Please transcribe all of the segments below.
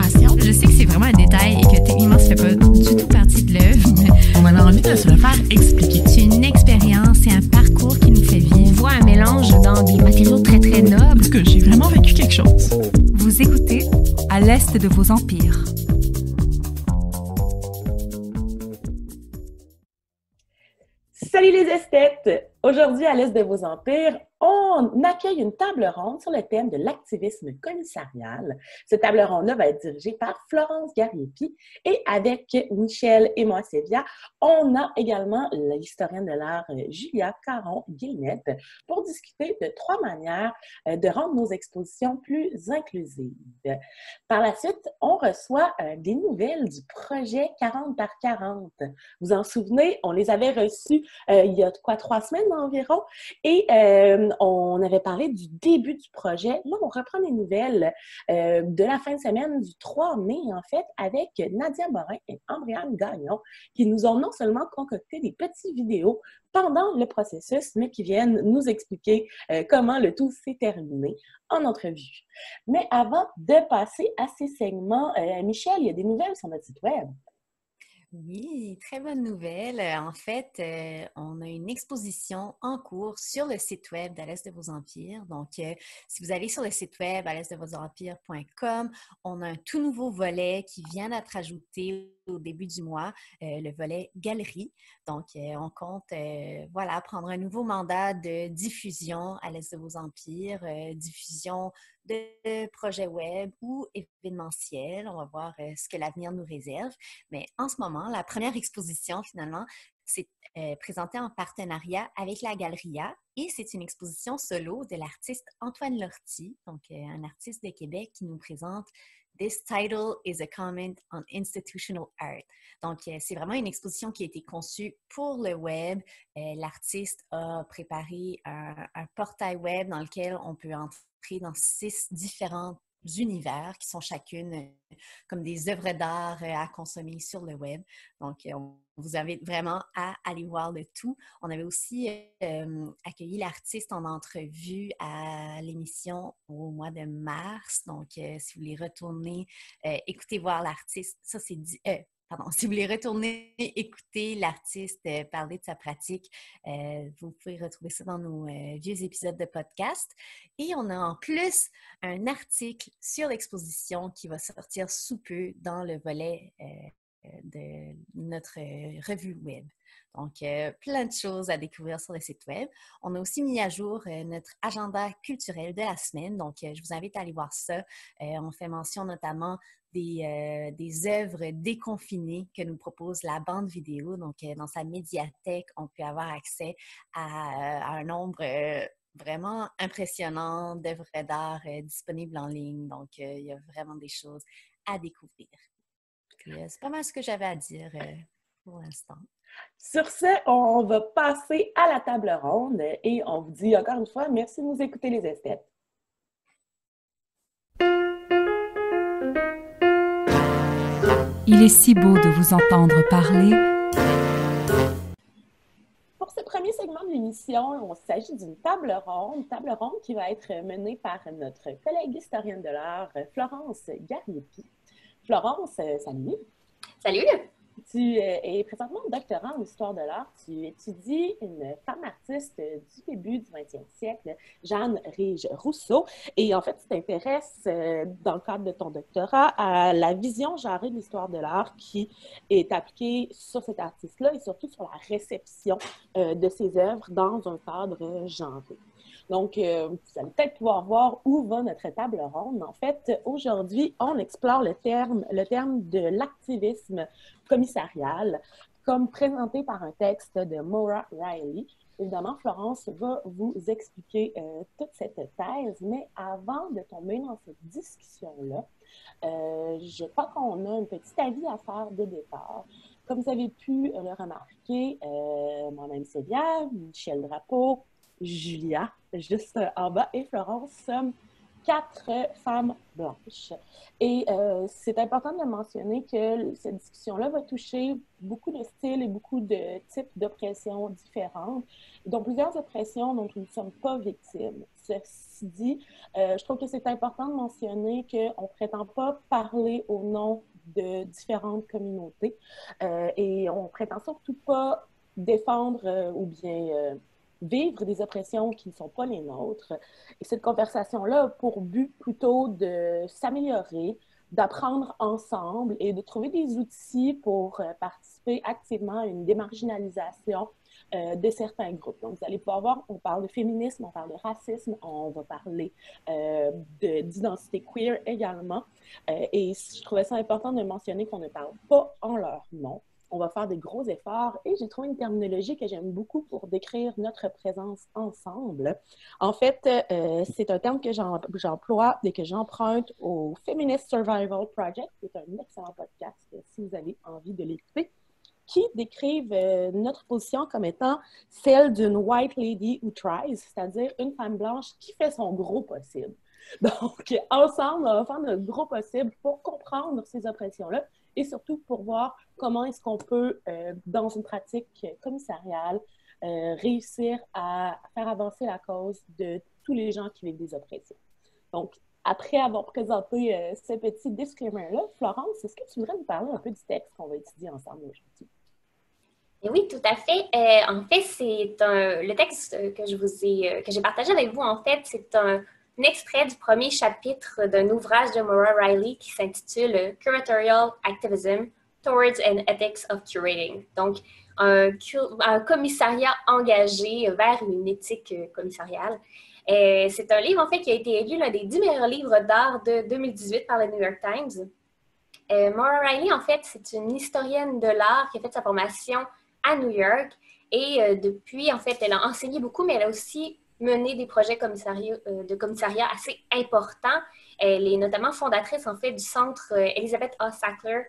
d'information. Je sais que c'est vraiment un détail et que techniquement, ça fait pas du tout partie de l'œuvre, mais On avait envie de se le faire expliquer. c'est une expérience et un parcours qui nous fait On vivre. voit un mélange dans des matériaux très, très nobles. Parce que j'ai vraiment vécu quelque chose. Vous écoutez À l'Est de vos empires. Salut les esthètes! Aujourd'hui, à l'Est de vos empires, on accueille une table ronde sur le thème de l'activisme commissarial. Cette table ronde-là va être dirigée par Florence Gariepi et avec Michel et moi, Sévia, on a également l'historienne de l'art Julia Caron-Guillemette pour discuter de 3 manières de rendre nos expositions plus inclusives. Par la suite, on reçoit des nouvelles du projet 40 par 40. Vous en souvenez, on les avait reçues il y a 3 semaines environ et on avait parlé du début du projet. Là, on reprend les nouvelles de la fin de semaine du 3 mai, en fait, avec Nadia Morin et Andréane Gagnon, qui nous ont non seulement concocté des petites vidéos pendant le processus, mais qui viennent nous expliquer comment le tout s'est terminé en entrevue. Mais avant de passer à ces segments, Michel, il y a des nouvelles sur notre site web. Oui, très bonne nouvelle. En fait, on a une exposition en cours sur le site web d'À l'Est de vos empires. Donc, si vous allez sur le site web alestdevosempires.com, on a un tout nouveau volet qui vient d'être ajouté au début du mois, le volet galerie. Donc, on compte prendre un nouveau mandat de diffusion à l'Est de vos empires, diffusion de projets web ou événementiels. On va voir ce que l'avenir nous réserve. Mais en ce moment, la première exposition, finalement, c'est présentée en partenariat avec la Galeria et c'est une exposition solo de l'artiste Antoine Lortie, donc un artiste de Québec qui nous présente This title is a comment on institutional art. Donc, c'est vraiment une exposition qui a été conçue pour le web. L'artiste a préparé un portail web dans lequel on peut entrer dans 6 différents univers qui sont chacune comme des œuvres d'art à consommer sur le web. Donc, on vous invite vraiment à aller voir le tout. On avait aussi accueilli l'artiste en entrevue à l'émission au mois de mars. Donc, si vous voulez retourner écouter voir l'artiste, ça c'est si vous voulez retourner écouter l'artiste parler de sa pratique, vous pouvez retrouver ça dans nos vieux épisodes de podcast. Et on a en plus un article sur l'exposition qui va sortir sous peu dans le volet de notre revue web. Donc, plein de choses à découvrir sur le site web. On a aussi mis à jour notre agenda culturel de la semaine. Donc, je vous invite à aller voir ça. On fait mention notamment des œuvres déconfinées que nous propose la bande vidéo. Donc, dans sa médiathèque, on peut avoir accès à un nombre vraiment impressionnant d'œuvres d'art disponibles en ligne. Donc, il y a vraiment des choses à découvrir. C'est pas mal ce que j'avais à dire pour l'instant. Sur ce, on va passer à la table ronde et on vous dit encore une fois, merci de nous écouter les esthètes. Il est si beau de vous entendre parler. Pour ce premier segment de l'émission, il s'agit d'une table ronde qui va être menée par notre collègue historienne de l'art, Florence Gariepi. Florence, salut! Salut! Tu es présentement doctorant en histoire de l'art. Tu étudies une femme artiste du début du 20e siècle, Jeanne Rige Rousseau. Et en fait, tu t'intéresses, dans le cadre de ton doctorat, à la vision genrée de l'histoire de l'art qui est appliquée sur cet artiste-là et surtout sur la réception de ses œuvres dans un cadre genré. Donc, vous allez peut-être pouvoir voir où va notre table ronde. En fait, aujourd'hui, on explore le terme de l'activisme commissarial, comme présenté par un texte de Maura Riley. Évidemment, Florence va vous expliquer toute cette thèse, mais avant de tomber dans cette discussion-là, je crois qu'on a un petit avis à faire de départ. Comme vous avez pu le remarquer, moi-même Sévia, Michel Drapeau, Julia, juste en bas, et Florence sommes 4 femmes blanches. Et c'est important de mentionner que cette discussion-là va toucher beaucoup de styles et beaucoup de types d'oppressions différentes, dont plusieurs oppressions dont nous ne sommes pas victimes. Ceci dit, je trouve que c'est important de mentionner qu'on ne prétend pas parler au nom de différentes communautés et on ne prétend surtout pas défendre ou bien vivre des oppressions qui ne sont pas les nôtres. Et cette conversation-là a pour but plutôt de s'améliorer, d'apprendre ensemble et de trouver des outils pour participer activement à une démarginalisation de certains groupes. Donc, vous allez pouvoir voir, on parle de féminisme, on parle de racisme, on va parler d'identité queer également. Et je trouvais ça important de mentionner qu'on ne parle pas en leur nom. On va faire des gros efforts et j'ai trouvé une terminologie que j'aime beaucoup pour décrire notre présence ensemble. En fait, c'est un terme que j'emploie et que j'emprunte au Feminist Survival Project, qui est un excellent podcast si vous avez envie de l'écouter, qui décrivent notre position comme étant celle d'une white lady who tries, c'est-à-dire une femme blanche qui fait son gros possible. Donc, ensemble, on va faire notre gros possible pour comprendre ces oppressions-là et surtout pour voir comment est-ce qu'on peut, dans une pratique commissariale, réussir à faire avancer la cause de tous les gens qui vivent des oppressions. Donc, après avoir présenté ce petit disclaimer-là, Florence, est-ce que tu voudrais nous parler un peu du texte qu'on va étudier ensemble aujourd'hui? Et oui, tout à fait. En fait, le texte que j'ai partagé avec vous, en fait, c'est un extrait du premier chapitre d'un ouvrage de Maura Riley qui s'intitule Curatorial Activism Towards an Ethics of Curating. Donc, un commissariat engagé vers une éthique commissariale. C'est un livre, en fait, qui a été élu l'un des 10 meilleurs livres d'art de 2018 par le New York Times. Maura Riley, en fait, c'est une historienne de l'art qui a fait sa formation à New York et depuis, en fait, elle a enseigné beaucoup, mais elle a aussi mené des projets de commissariat assez importants. Elle est notamment fondatrice, en fait, du centre Elizabeth A. Sackler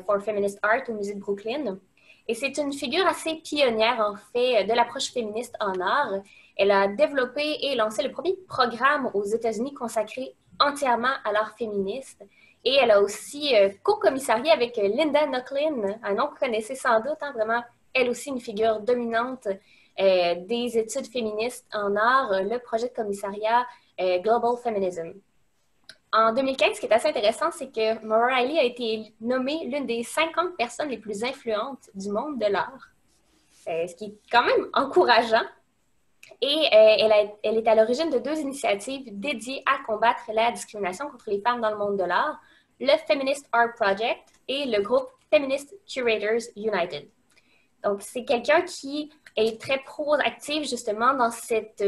for Feminist Art au musée de Brooklyn. Et c'est une figure assez pionnière, en fait, de l'approche féministe en art. Elle a développé et lancé le premier programme aux États-Unis consacré entièrement à l'art féministe. Et elle a aussi co-commissarié avec Linda Nochlin, un nom que vous connaissez sans doute, hein, vraiment, elle aussi une figure dominante des études féministes en art, le projet de commissariat Global Feminism. En 2015, ce qui est assez intéressant, c'est que Maura Riley a été nommée l'une des 50 personnes les plus influentes du monde de l'art, ce qui est quand même encourageant. Et elle est à l'origine de 2 initiatives dédiées à combattre la discrimination contre les femmes dans le monde de l'art, le Feminist Art Project et le groupe Feminist Curators United. Donc, c'est quelqu'un qui est très proactif justement dans cet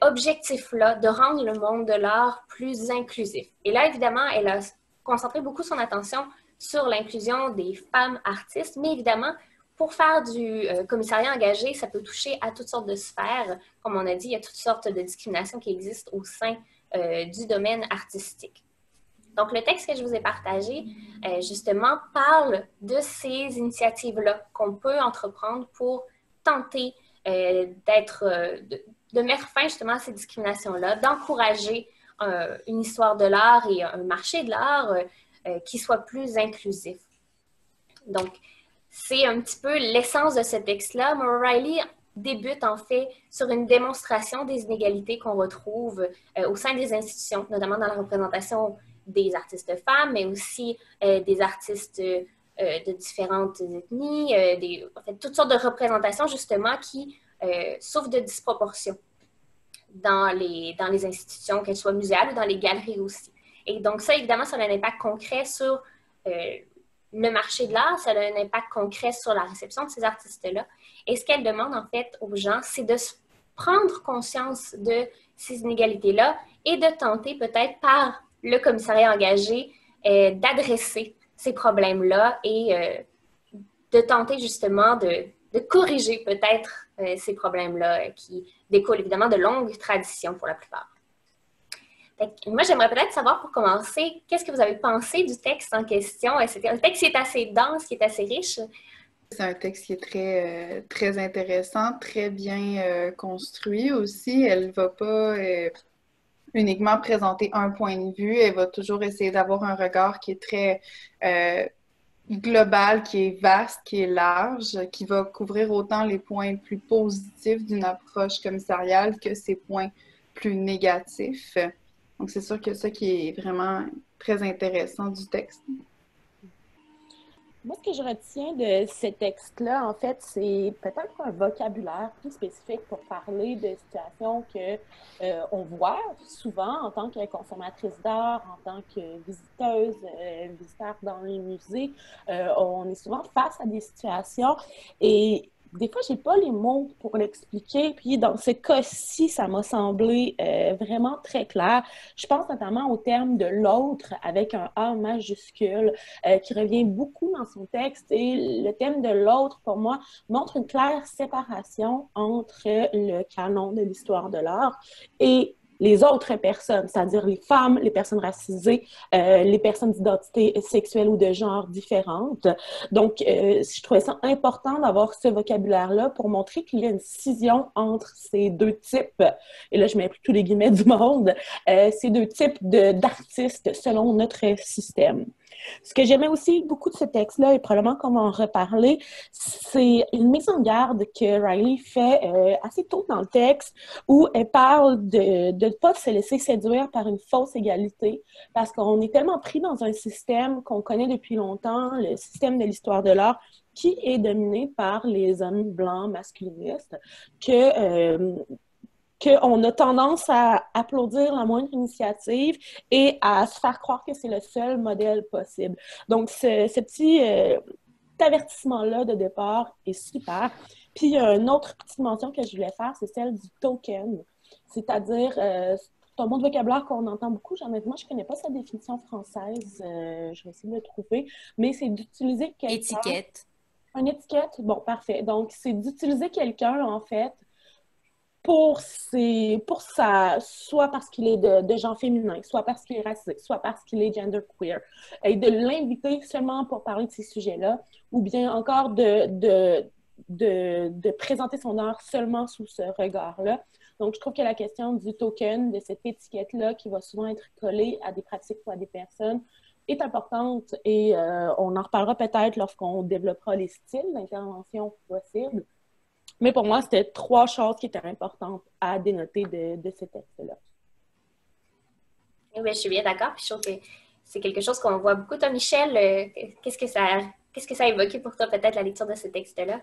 objectif-là de rendre le monde de l'art plus inclusif. Et là, évidemment, elle a concentré beaucoup son attention sur l'inclusion des femmes artistes, mais évidemment, pour faire du commissariat engagé, ça peut toucher à toutes sortes de sphères. Comme on a dit, il y a toutes sortes de discriminations qui existent au sein du domaine artistique. Donc, le texte que je vous ai partagé, justement, parle de ces initiatives-là qu'on peut entreprendre pour tenter de mettre fin justement à ces discriminations-là, d'encourager une histoire de l'art et un marché de l'art qui soit plus inclusif. Donc, c'est un petit peu l'essence de ce texte-là. Maura Riley débute en fait sur une démonstration des inégalités qu'on retrouve au sein des institutions, notamment dans la représentation des artistes femmes, mais aussi des artistes de différentes ethnies, en fait, toutes sortes de représentations justement qui souffrent de disproportions dans les institutions, qu'elles soient muséales ou dans les galeries aussi. Et donc ça, évidemment, ça a un impact concret sur le marché de l'art, ça a un impact concret sur la réception de ces artistes-là. Et ce qu'elle demande, en fait, aux gens, c'est de prendre conscience de ces inégalités-là et de tenter, peut-être par le commissariat engagé, d'adresser ces problèmes-là et de tenter, justement, de corriger, peut-être, ces problèmes-là qui découlent, évidemment, de longues traditions pour la plupart. Moi, j'aimerais peut-être savoir, pour commencer, qu'est-ce que vous avez pensé du texte en question? C'est un texte qui est assez dense, qui est assez riche. C'est un texte qui est très, très intéressant, très bien construit aussi. Elle ne va pas uniquement présenter un point de vue. Elle va toujours essayer d'avoir un regard qui est très global, qui est vaste, qui est large, qui va couvrir autant les points plus positifs d'une approche commissariale que ses points plus négatifs. Donc, c'est sûr que ça qui est vraiment très intéressant du texte. Moi, ce que je retiens de ces textes-là, en fait, c'est peut-être un vocabulaire plus spécifique pour parler de situations on voit souvent en tant que consommatrice d'art, en tant que visiteuse, visiteur dans les musées. On est souvent face à des situations et des fois, j'ai pas les mots pour l'expliquer. Puis, dans ce cas-ci, ça m'a semblé vraiment très clair. Je pense notamment au terme de l'autre avec un A majuscule qui revient beaucoup dans son texte. Et le thème de l'autre, pour moi, montre une claire séparation entre le canon de l'histoire de l'art et les autres personnes, c'est-à-dire les femmes, les personnes racisées, les personnes d'identité sexuelle ou de genre différentes. Donc, je trouvais ça important d'avoir ce vocabulaire-là pour montrer qu'il y a une scission entre ces deux types, et là, je mets tous les guillemets du monde, ces deux types d'artistes selon notre système. Ce que j'aimais aussi beaucoup de ce texte-là, et probablement qu'on va en reparler, c'est une mise en garde que Riley fait assez tôt dans le texte, où elle parle de ne pas se laisser séduire par une fausse égalité, parce qu'on est tellement pris dans un système qu'on connaît depuis longtemps, le système de l'histoire de l'art, qui est dominé par les hommes blancs masculinistes, qu'on a tendance à applaudir la moindre initiative et à se faire croire que c'est le seul modèle possible. Donc, ce petit avertissement-là de départ est super. Puis, il y a une autre petite mention que je voulais faire, c'est celle du token. C'est-à-dire, c'est un mot de vocabulaire qu'on entend beaucoup. Honnêtement, je ne connais pas sa définition française. Je vais essayer de le trouver. Mais c'est d'utiliser quelqu'un... Étiquette. Une étiquette? Bon, parfait. Donc, c'est d'utiliser quelqu'un, en fait, pour ça, soit parce qu'il est de genre féminin, soit parce qu'il est raciste, soit parce qu'il est genderqueer, et de l'inviter seulement pour parler de ces sujets-là, ou bien encore de présenter son art seulement sous ce regard-là. Donc, je trouve que la question du token, de cette étiquette-là qui va souvent être collée à des pratiques ou à des personnes, est importante et on en reparlera peut-être lorsqu'on développera les styles d'intervention possibles. Mais pour moi, c'était 3 choses qui étaient importantes à dénoter de ce texte-là. Oui, je suis bien d'accord. Puis je trouve que c'est quelque chose qu'on voit beaucoup. Toi, Michel, qu'est-ce que ça a évoqué pour toi, peut-être, la lecture de ce texte-là?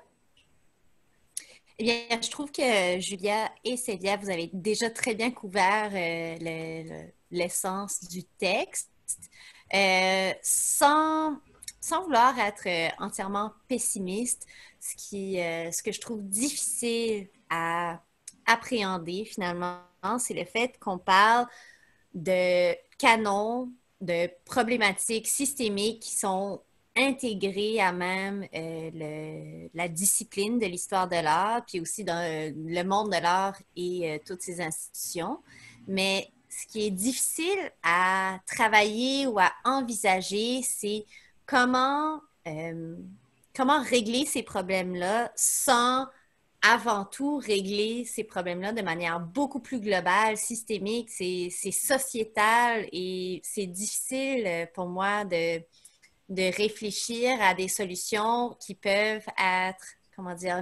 Eh bien, je trouve que Julia et Célia, vous avez déjà très bien couvert l'essence du texte. Sans vouloir être entièrement pessimiste, ce que je trouve difficile à appréhender finalement, c'est le fait qu'on parle de canons, de problématiques systémiques qui sont intégrées à même la discipline de l'histoire de l'art, puis aussi dans le monde de l'art et toutes ses institutions. Mais ce qui est difficile à travailler ou à envisager, c'est comment régler ces problèmes-là sans avant tout régler ces problèmes-là de manière beaucoup plus globale, systémique, c'est sociétal et c'est difficile pour moi de réfléchir à des solutions qui peuvent être,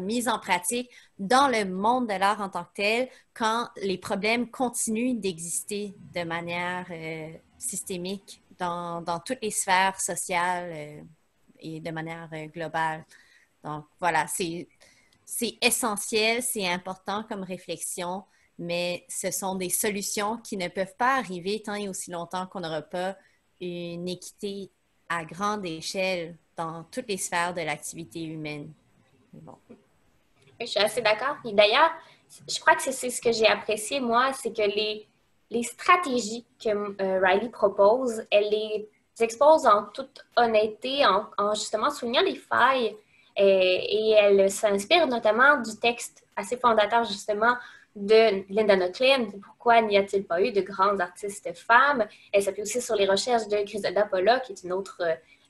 mises en pratique dans le monde de l'art en tant que tel quand les problèmes continuent d'exister de manière systémique dans toutes les sphères sociales et de manière globale. Donc, voilà, c'est essentiel, c'est important comme réflexion, mais ce sont des solutions qui ne peuvent pas arriver tant et aussi longtemps qu'on n'aura pas une équité à grande échelle dans toutes les sphères de l'activité humaine. Bon. Je suis assez d'accord. Et d'ailleurs, je crois que c'est ce que j'ai apprécié, moi, c'est que les stratégies que Riley propose, elle les expose en toute honnêteté, en justement soulignant les failles. Et elle s'inspire notamment du texte assez fondateur, justement, de Linda Nochlin. Pourquoi n'y a-t-il pas eu de grandes artistes femmes? Elle s'appuie aussi sur les recherches de Griselda Pollock, qui est une autre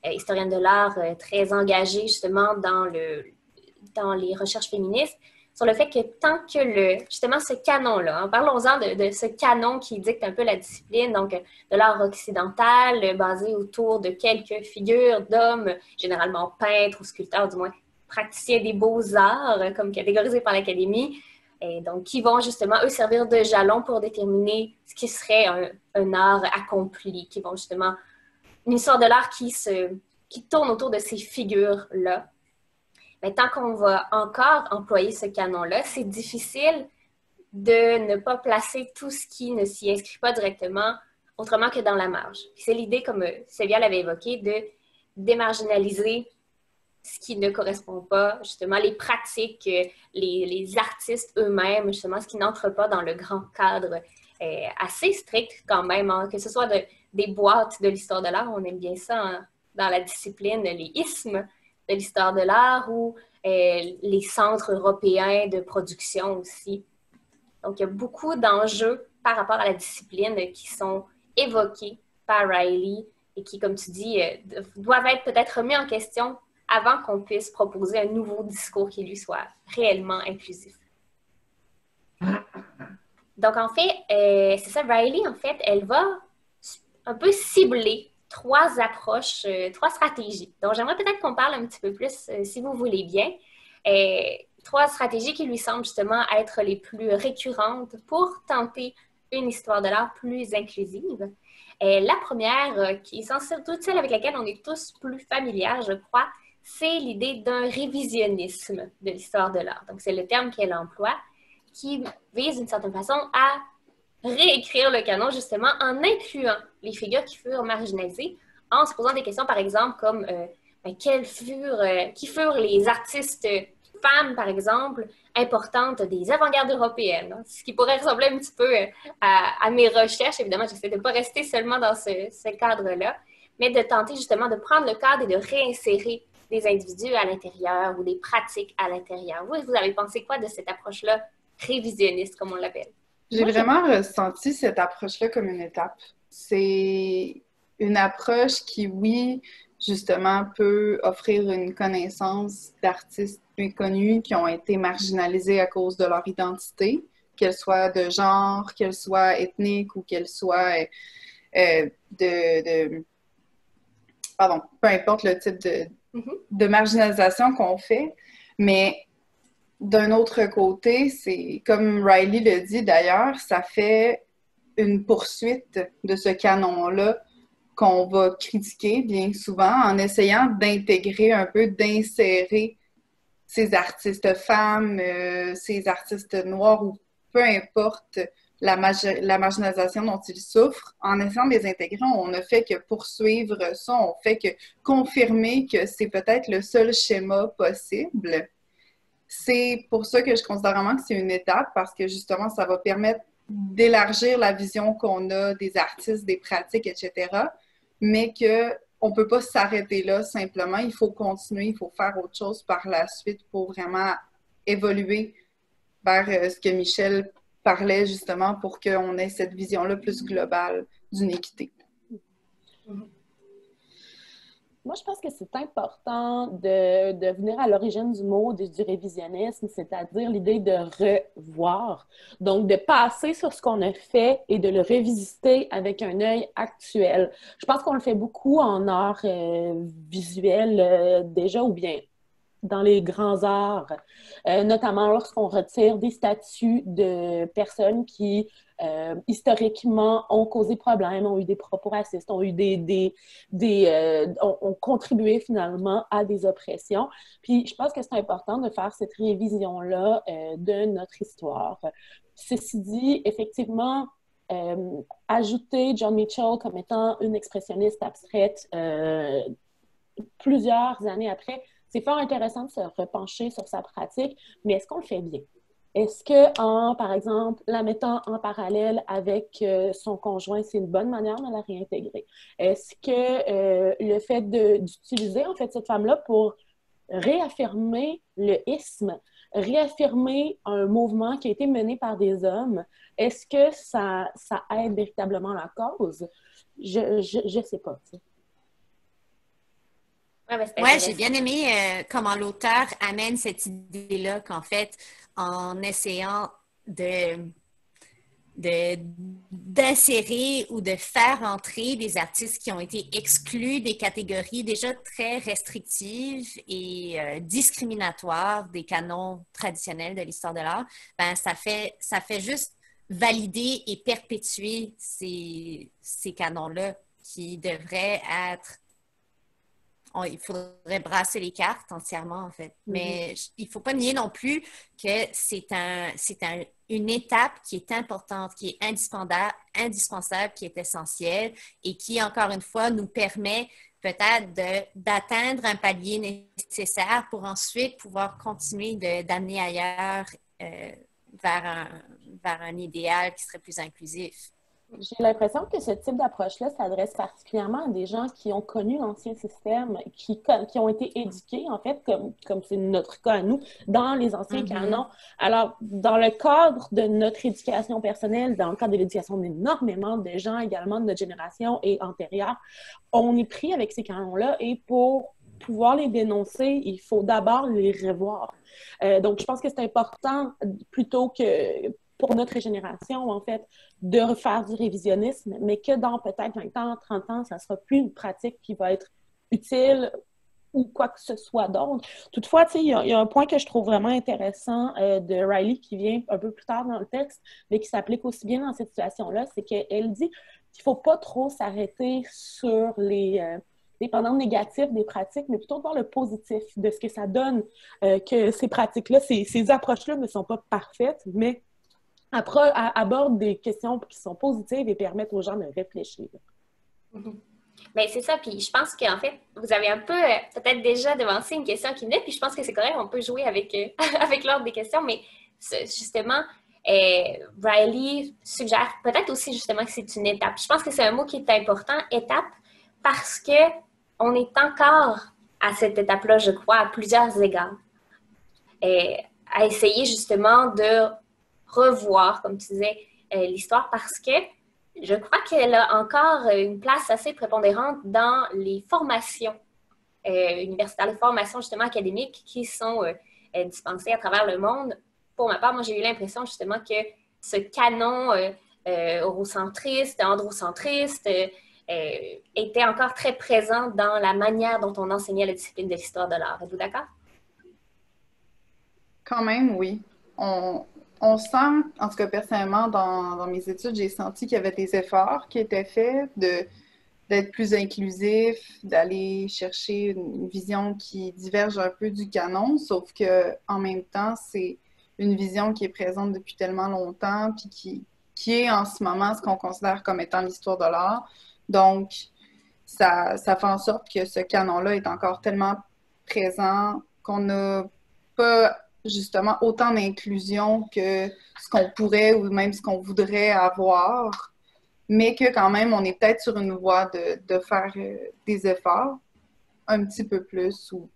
historienne de l'art très engagée, justement, dans les recherches féministes. sur le fait que tant que justement ce canon-là, parlons-en de ce canon qui dicte un peu la discipline, donc de l'art occidental, basé autour de quelques figures d'hommes, généralement peintres ou sculpteurs, du moins praticiens des beaux-arts, comme catégorisés par l'Académie, et donc qui vont justement, eux, servir de jalon pour déterminer ce qui serait un art accompli, qui vont justement... Une histoire de l'art qui tourne autour de ces figures-là. Mais tant qu'on va encore employer ce canon-là, c'est difficile de ne pas placer tout ce qui ne s'y inscrit pas directement, autrement que dans la marge. C'est l'idée, comme Sylvia l'avait évoqué, de démarginaliser ce qui ne correspond pas, justement, les pratiques, les artistes eux-mêmes, justement, ce qui n'entre pas dans le grand cadre assez strict quand même, hein, que ce soit des boîtes de l'histoire de l'art, on aime bien ça hein, dans la discipline, les ismes de l'histoire de l'art ou les centres européens de production aussi. Donc, il y a beaucoup d'enjeux par rapport à la discipline qui sont évoqués par Riley et qui, comme tu dis, doivent être peut-être remis en question avant qu'on puisse proposer un nouveau discours qui lui soit réellement inclusif. Donc, en fait, c'est ça, Riley, en fait, elle va un peu cibler trois approches, trois stratégies. Donc, j'aimerais peut-être qu'on parle un petit peu plus, si vous voulez bien. Trois stratégies qui lui semblent justement être les plus récurrentes pour tenter une histoire de l'art plus inclusive. La première, qui est sans doute celle avec laquelle on est tous plus familiers, je crois, c'est l'idée d'un révisionnisme de l'histoire de l'art. Donc, c'est le terme qu'elle emploie, qui vise d'une certaine façon à réécrire le canon, justement, en incluant les figures qui furent marginalisées, en se posant des questions, par exemple, comme qui furent les artistes femmes, par exemple, importantes des avant-gardes européennes. Ce qui pourrait ressembler un petit peu à mes recherches. Évidemment, j'essaie de ne pas rester seulement dans ce cadre-là, mais de tenter justement de prendre le cadre et de réinsérer des individus à l'intérieur ou des pratiques à l'intérieur. Vous avez pensé quoi de cette approche-là révisionniste, comme on l'appelle? J'ai vraiment ressenti cette approche-là comme une étape. C'est une approche qui, oui, justement, peut offrir une connaissance d'artistes peu connus qui ont été marginalisés à cause de leur identité, qu'elle soit de genre, qu'elle soit ethnique ou qu'elle soit pardon, peu importe le type de marginalisation qu'on fait, mais d'un autre côté, c'est comme Riley le dit d'ailleurs, ça fait une poursuite de ce canon-là qu'on va critiquer bien souvent en essayant d'intégrer un peu, d'insérer ces artistes femmes, ces artistes noirs ou peu importe la marginalisation dont ils souffrent, en essayant de les intégrer, on ne fait que poursuivre ça, on fait que confirmer que c'est peut-être le seul schéma possible. C'est pour ça que je considère vraiment que c'est une étape parce que justement, ça va permettre d'élargir la vision qu'on a des artistes, des pratiques, etc. Mais qu'on ne peut pas s'arrêter là simplement. Il faut continuer, il faut faire autre chose par la suite pour vraiment évoluer vers ce que Michel parlait justement pour qu'on ait cette vision-là plus globale d'une équité. Moi, je pense que c'est important de venir à l'origine du mot du révisionnisme, c'est-à-dire l'idée de revoir. Donc, de passer sur ce qu'on a fait et de le revisiter avec un œil actuel. Je pense qu'on le fait beaucoup en art visuel déjà, ou bien dans les grands arts, notamment lorsqu'on retire des statues de personnes qui historiquement ont causé problème, ont eu des propos racistes, ont eu ont contribué finalement à des oppressions. Puis je pense que c'est important de faire cette révision-là de notre histoire. Ceci dit, effectivement, ajouter John Mitchell comme étant une expressionniste abstraite plusieurs années après, c'est fort intéressant de se repencher sur sa pratique, mais est-ce qu'on le fait bien? Est-ce que, par exemple, la mettant en parallèle avec son conjoint, c'est une bonne manière de la réintégrer? Est-ce que le fait d'utiliser, en fait, cette femme-là pour réaffirmer le isme, réaffirmer un mouvement qui a été mené par des hommes, est-ce que ça aide véritablement la cause? Je sais pas, tu sais. Ouais, ben, c'est Ouais, j'ai intéressant. bien aimé comment l'auteur amène cette idée-là qu'en fait, en essayant de d'insérer ou de faire entrer des artistes qui ont été exclus des catégories déjà très restrictives et discriminatoires des canons traditionnels de l'histoire de l'art, ben ça fait juste valider et perpétuer ces canons-là qui devraient être il faudrait brasser les cartes entièrement, en fait. Mais il ne faut pas nier non plus que une étape qui est importante, qui est indispensable, qui est essentielle et qui, encore une fois, nous permet peut-être d'atteindre un palier nécessaire pour ensuite pouvoir continuer d'amener ailleurs vers un idéal qui serait plus inclusif. J'ai l'impression que ce type d'approche-là s'adresse particulièrement à des gens qui ont connu l'ancien système, qui ont été éduqués, en fait, comme c'est notre cas à nous, dans les anciens canons. Alors, dans le cadre de notre éducation personnelle, dans le cadre de l'éducation d'énormément de gens également de notre génération et antérieure, on est pris avec ces canons-là et pour pouvoir les dénoncer, il faut d'abord les revoir. Donc, je pense que c'est important, plutôt que pour notre génération, en fait, de refaire du révisionnisme, mais que dans peut-être 20 ans, 30 ans, ça ne sera plus une pratique qui va être utile ou quoi que ce soit d'autre. Toutefois, il y a un point que je trouve vraiment intéressant de Riley qui vient un peu plus tard dans le texte, mais qui s'applique aussi bien dans cette situation-là, c'est qu'elle dit qu'il ne faut pas trop s'arrêter sur les dépendants négatifs des pratiques, mais plutôt voir le positif de ce que ça donne, que ces pratiques-là, ces approches-là ne sont pas parfaites, mais aborde des questions qui sont positives et permettent aux gens de réfléchir. Ben, c'est ça, puis je pense qu'en fait, vous avez un peu peut-être déjà devancé une question qui venait, puis je pense que c'est correct, on peut jouer avec, avec l'ordre des questions, mais justement, Riley suggère peut-être aussi justement que c'est une étape. Je pense que c'est un mot qui est important, étape, parce qu'on est encore à cette étape-là, je crois, à plusieurs égards. À essayer justement de revoir, comme tu disais, l'histoire parce que je crois qu'elle a encore une place assez prépondérante dans les formations universitaires, les formations justement académiques qui sont dispensées à travers le monde. Pour ma part, moi, j'ai eu l'impression justement que ce canon eurocentriste, androcentriste était encore très présent dans la manière dont on enseignait la discipline de l'histoire de l'art. Êtes-vous d'accord? Quand même, oui. On sent, en tout cas personnellement, dans mes études, j'ai senti qu'il y avait des efforts qui étaient faits d'être plus inclusif, d'aller chercher une vision qui diverge un peu du canon, sauf que en même temps, c'est une vision qui est présente depuis tellement longtemps, puis qui est en ce moment ce qu'on considère comme étant l'histoire de l'art. Donc, ça fait en sorte que ce canon-là est encore tellement présent qu'on n'a pas justement autant d'inclusion que ce qu'on pourrait ou même ce qu'on voudrait avoir, mais que quand même, on est peut-être sur une voie de faire des efforts un petit peu plus ou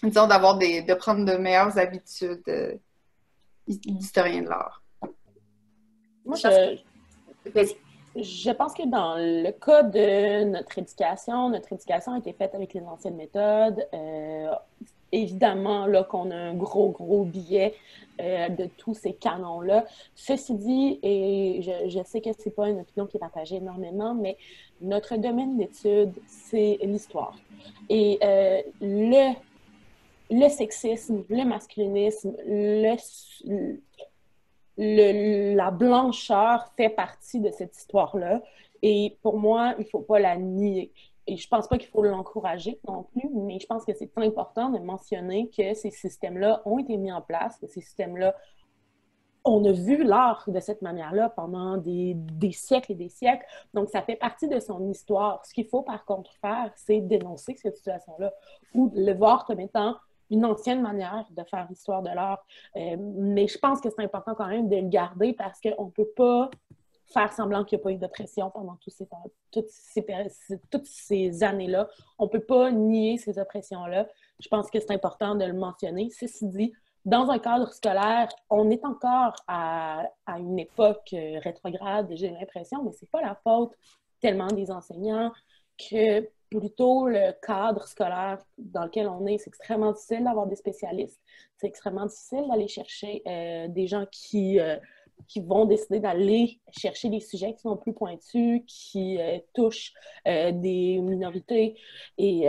disons de prendre de meilleures habitudes d'historien de l'art. Moi, je pense que dans le cas de notre éducation a été faite avec les anciennes méthodes. Évidemment, là, qu'on a un gros billet de tous ces canons-là. Ceci dit, et je sais que c'est pas une opinion qui est partagée énormément, mais notre domaine d'étude, c'est l'histoire. Et le sexisme, le masculinisme, la blancheur fait partie de cette histoire-là. Et pour moi, il ne faut pas la nier. Et je ne pense pas qu'il faut l'encourager non plus, mais je pense que c'est important de mentionner que ces systèmes-là ont été mis en place, que ces systèmes-là, on a vu l'art de cette manière-là pendant des siècles et des siècles. Donc, ça fait partie de son histoire. Ce qu'il faut, par contre, faire, c'est dénoncer cette situation-là ou le voir comme étant une ancienne manière de faire l'histoire de l'art. Mais je pense que c'est important quand même de le garder parce qu'on ne peut pas faire semblant qu'il n'y a pas eu d'oppression pendant toutes ces années-là. On ne peut pas nier ces oppressions-là. Je pense que c'est important de le mentionner. Ceci dit, dans un cadre scolaire, on est encore à une époque rétrograde, j'ai l'impression, mais ce n'est pas la faute tellement des enseignants que plutôt le cadre scolaire dans lequel on est. C'est extrêmement difficile d'avoir des spécialistes. C'est extrêmement difficile d'aller chercher des gens qui vont décider d'aller chercher des sujets qui sont plus pointus, qui touchent des minorités. Et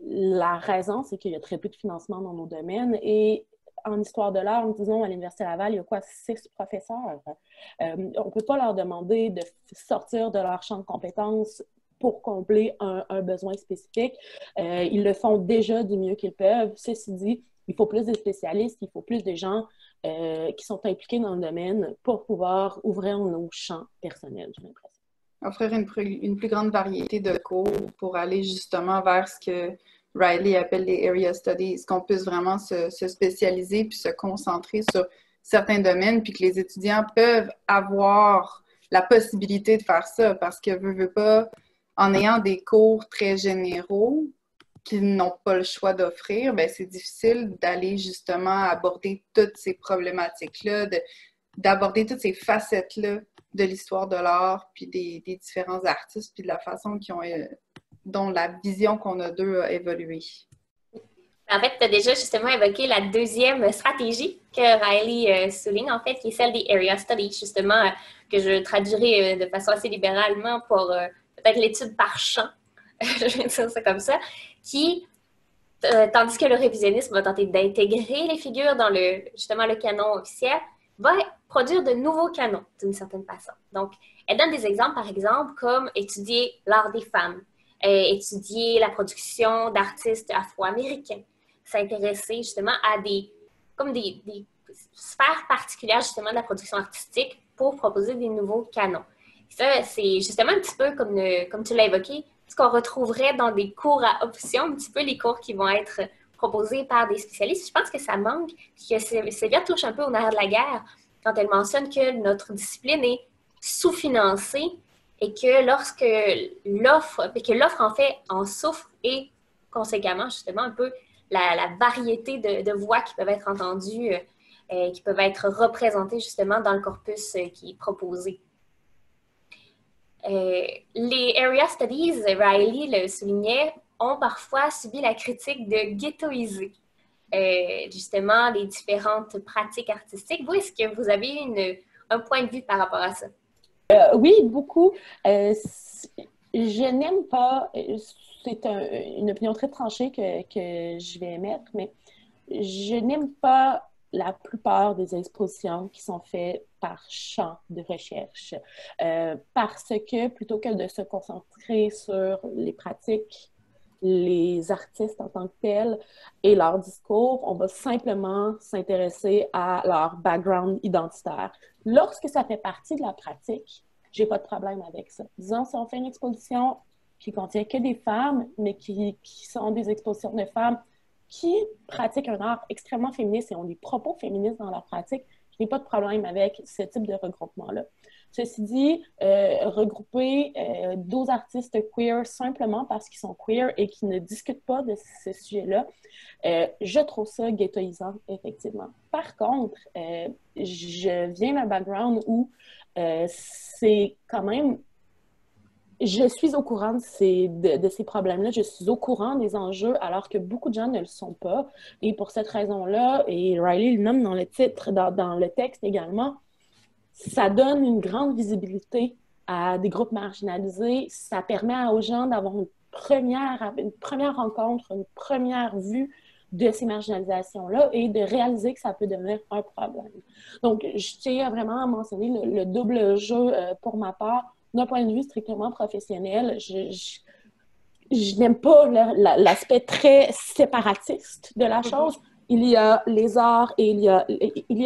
la raison, c'est qu'il y a très peu de financement dans nos domaines. Et en histoire de l'art, disons, à l'Université Laval, il y a quoi, 6 professeurs. On ne peut pas leur demander de sortir de leur champ de compétences pour combler un besoin spécifique. Ils le font déjà du mieux qu'ils peuvent. Ceci dit, il faut plus de spécialistes, il faut plus de gens qui sont impliqués dans le domaine pour pouvoir ouvrir nos champs personnels, j'ai l'impression. Offrir une plus grande variété de cours pour aller justement vers ce que Riley appelle les area studies, qu'on puisse vraiment se spécialiser puis se concentrer sur certains domaines, puis que les étudiants peuvent avoir la possibilité de faire ça, parce que veut pas, en ayant des cours très généraux qu'ils n'ont pas le choix d'offrir, bien, c'est difficile d'aller justement aborder toutes ces problématiques-là, d'aborder toutes ces facettes-là de l'histoire de l'art, puis des différents artistes, puis de la façon dont la vision qu'on a d'eux a évolué. En fait, tu as déjà justement évoqué la deuxième stratégie que Riley souligne, en fait, qui est celle des area studies, justement, que je traduirai de façon assez libéralement pour peut-être l'étude par champ, je vais dire ça comme ça, qui, tandis que le révisionnisme va tenter d'intégrer les figures dans justement le canon officiel, va produire de nouveaux canons, d'une certaine façon. Donc, elle donne des exemples, par exemple, comme étudier l'art des femmes, étudier la production d'artistes afro-américains, s'intéresser justement à des sphères particulières justement de la production artistique pour proposer des nouveaux canons. Et ça, c'est justement un petit peu comme tu l'as évoqué, ce qu'on retrouverait dans des cours à option, un petit peu les cours qui vont être proposés par des spécialistes. Je pense que ça manque, puis que Sylvia touche un peu au nerf de la guerre quand elle mentionne que notre discipline est sous-financée et que l'offre en fait en souffre et conséquemment justement un peu la variété de voix qui peuvent être entendues, qui peuvent être représentées justement dans le corpus qui est proposé. Les area studies, Riley le soulignait, ont parfois subi la critique de ghettoiser justement les différentes pratiques artistiques. Vous, est-ce que vous avez un point de vue par rapport à ça? Oui, beaucoup. Je n'aime pas, c'est une opinion très tranchée que je vais émettre, mais je n'aime pas la plupart des expositions qui sont faites par champ de recherche. Parce que plutôt que de se concentrer sur les pratiques, les artistes en tant que tels et leur discours, on va simplement s'intéresser à leur background identitaire. Lorsque ça fait partie de la pratique, j'ai pas de problème avec ça. Disons, si on fait une exposition qui contient que des femmes, mais qui sont des expositions de femmes qui pratiquent un art extrêmement féministe et ont des propos féministes dans leur pratique, je n'ai pas de problème avec ce type de regroupement-là. Ceci dit, regrouper 12 artistes queer simplement parce qu'ils sont queer et qui ne discutent pas de ce sujet-là, je trouve ça ghettoisant, effectivement. Par contre, je viens d'un background où c'est quand même... Je suis au courant de ces problèmes-là, je suis au courant des enjeux alors que beaucoup de gens ne le sont pas. Et pour cette raison-là, et Riley le nomme dans le titre, dans le texte également, ça donne une grande visibilité à des groupes marginalisés. Ça permet aux gens d'avoir une première rencontre, une première vue de ces marginalisations-là et de réaliser que ça peut devenir un problème. Donc, je tiens vraiment à mentionner le double jeu pour ma part. D'un point de vue strictement professionnel, je n'aime pas l'aspect très séparatiste de la chose. Il y a les arts et il y